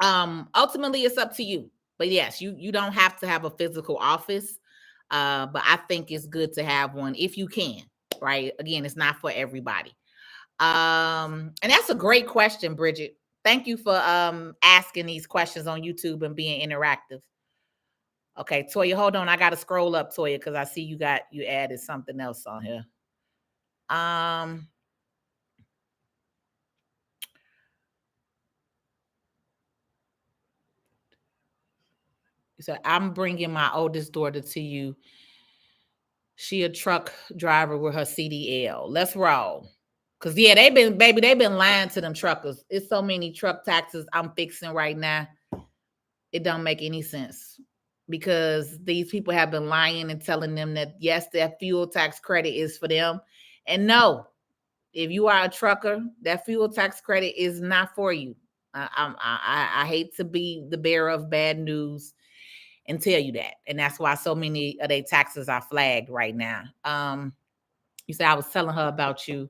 ultimately it's up to you. But yes, you don't have to have a physical office. But I think it's good to have one if you can, right? Again, it's not for everybody. And that's a great question, Bridget. Thank you for asking these questions on YouTube and being interactive. Okay, Toya, hold on. I gotta scroll up, Toya, because I see you added something else on here. So I'm bringing my oldest daughter to you. She a truck driver with her CDL. Let's roll. Cause yeah, they've been lying to them truckers. It's so many truck taxes I'm fixing right now. It don't make any sense because these people have been lying and telling them that yes, their fuel tax credit is for them. And no, If you are a trucker, that fuel tax credit is not for you. I hate to be the bearer of bad news and tell you that. And that's why so many of their taxes are flagged right now. You said I was telling her about you.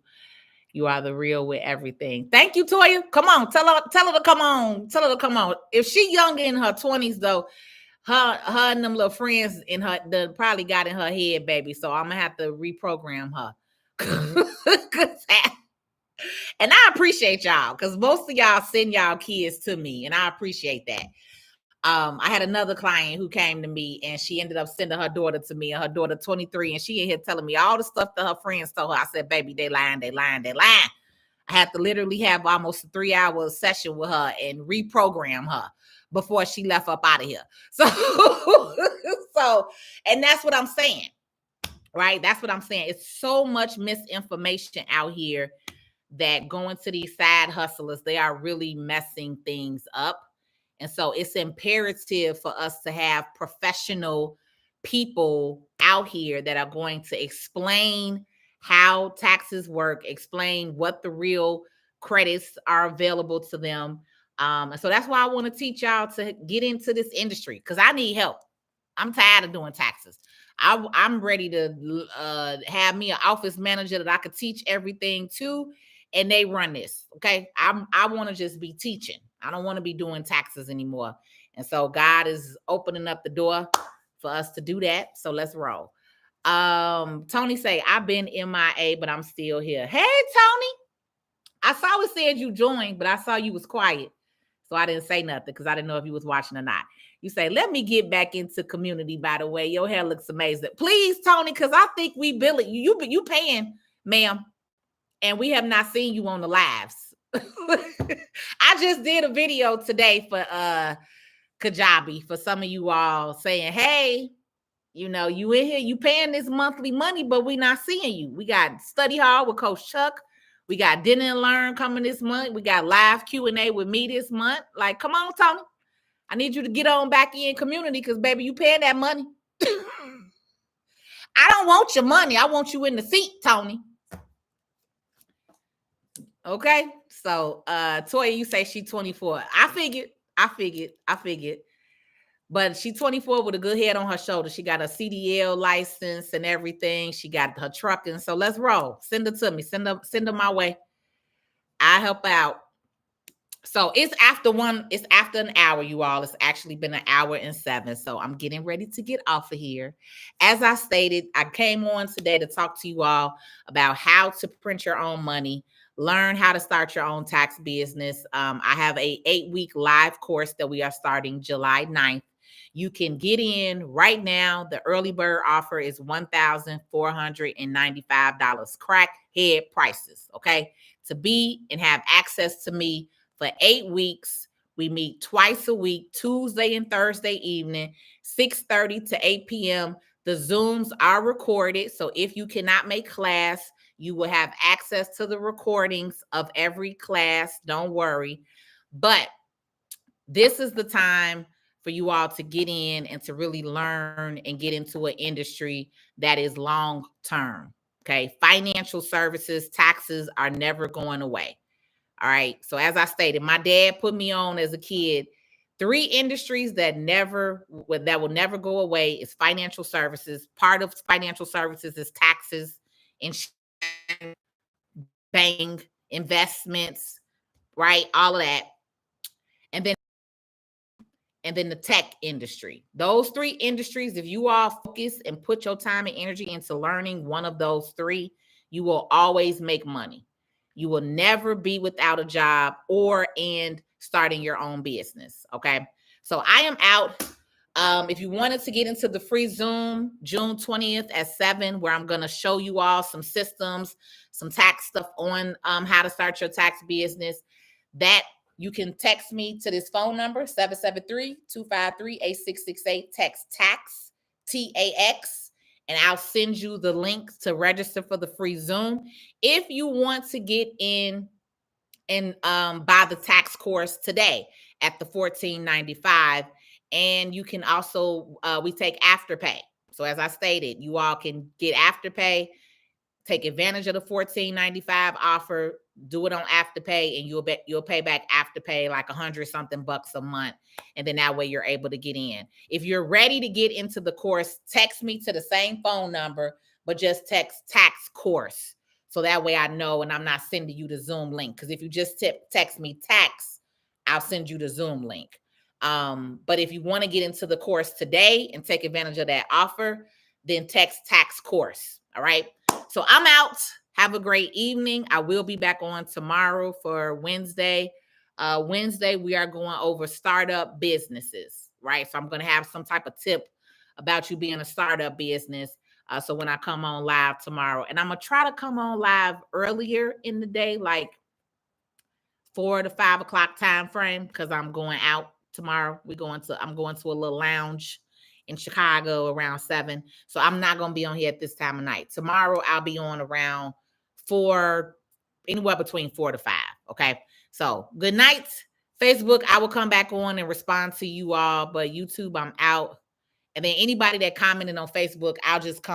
You are the real with everything. Thank you, Toya. Come on, tell her to come on. Tell her to come on. If she young in her 20s, though, her and them little friends in her probably got in her head, baby. So I'm gonna have to reprogram her. And I appreciate y'all because most of y'all send y'all kids to me, and I appreciate that. I had another client who came to me and she ended up sending her daughter to me, and her daughter 23, and she in here telling me all the stuff that her friends told her. I said, baby, they lying. I had to literally have almost a 3-hour session with her and reprogram her before she left up out of here. So, and that's what I'm saying, right? That's what I'm saying. It's so much misinformation out here that going to these side hustlers, they are really messing things up. And so it's imperative for us to have professional people out here that are going to explain how taxes work, explain what the real credits are available to them. And so that's why I want to teach y'all to get into this industry because I need help. I'm tired of doing taxes. I'm ready to have me an office manager that I could teach everything to, and they run this. Okay, I want to just be teaching. I don't want to be doing taxes anymore. And so God is opening up the door for us to do that. So let's roll. Tony say, I've been MIA, but I'm still here. Hey, Tony. I saw it said you joined, but I saw you was quiet. So I didn't say nothing because I didn't know if you was watching or not. You say, let me get back into community, by the way. Your hair looks amazing. Please, Tony, because I think we bill it. You paying, ma'am. And we have not seen you on the lives. I just did a video today for Kajabi for some of you all saying, hey, you know, you in here, you paying this monthly money, but we not seeing you. We got study hall with Coach Chuck. We got dinner and learn coming this month. We got live Q&A with me this month. Like, come on, Tony. I need you to get on back in community because, baby, you paying that money. I don't want your money. I want you in the seat, Tony. Okay. So, Toya, you say she 24. I figured. But she 24 with a good head on her shoulder. She got a CDL license and everything. She got her trucking. So let's roll. Send her to me. Send her my way. I help out. So it's after an hour, you all. It's actually been 1:07. So I'm getting ready to get off of here. As I stated, I came on today to talk to you all about how to print your own money, learn how to start your own tax business. I have a 8-week live course that we are starting July 9th. You can get in right now. The early bird offer is $1,495. Crackhead prices, okay? To be and have access to me for 8 weeks. We meet twice a week, Tuesday and Thursday evening, 6:30 to 8 p.m. The Zooms are recorded. So if you cannot make class, you will have access to the recordings of every class. Don't worry. But this is the time for you all to get in and to really learn and get into an industry that is long term. Okay. Financial services, taxes are never going away. All right. So as I stated, my dad put me on as a kid. 3 industries that will never go away is financial services. Part of financial services is taxes, insurance, banking, investments, right? All of that. And then the tech industry. Those 3 industries, if you all focus and put your time and energy into learning one of those 3, you will always make money. You will never be without a job or and starting your own business. Okay. So I am out. If you wanted to get into the free Zoom, June 20th at 7, where I'm going to show you all some systems, some tax stuff on how to start your tax business, that you can text me to this phone number, 773-253-8668. Text tax, TAX, and I'll send you the link to register for the free Zoom. If you want to get in and buy the tax course today at the $14.95, and you can also, we take Afterpay. So as I stated, you all can get Afterpay take advantage of the $14.95 offer, do it on Afterpay, and you'll pay back Afterpay like $100-something a month. And then that way you're able to get in. If you're ready to get into the course, text me to the same phone number, but just text tax course. So that way I know, and I'm not sending you the Zoom link. Because if you just text me tax, I'll send you the Zoom link. But if you want to get into the course today and take advantage of that offer, then text tax course. All right. So I'm out. Have a great evening. I will be back on tomorrow for Wednesday. Wednesday, we are going over startup businesses, right? So I'm going to have some type of tip about you being a startup business. So when I come on live tomorrow, and I'm going to try to come on live earlier in the day, like 4 to 5 o'clock time frame, because I'm going out tomorrow. I'm going to a little lounge in Chicago around 7. So I'm not going to be on here at this time of night. Tomorrow I'll be on around 4, anywhere between 4 to 5. Okay. So good night. Facebook, I will come back on and respond to you all, but YouTube, I'm out. And then anybody that commented on Facebook, I'll just come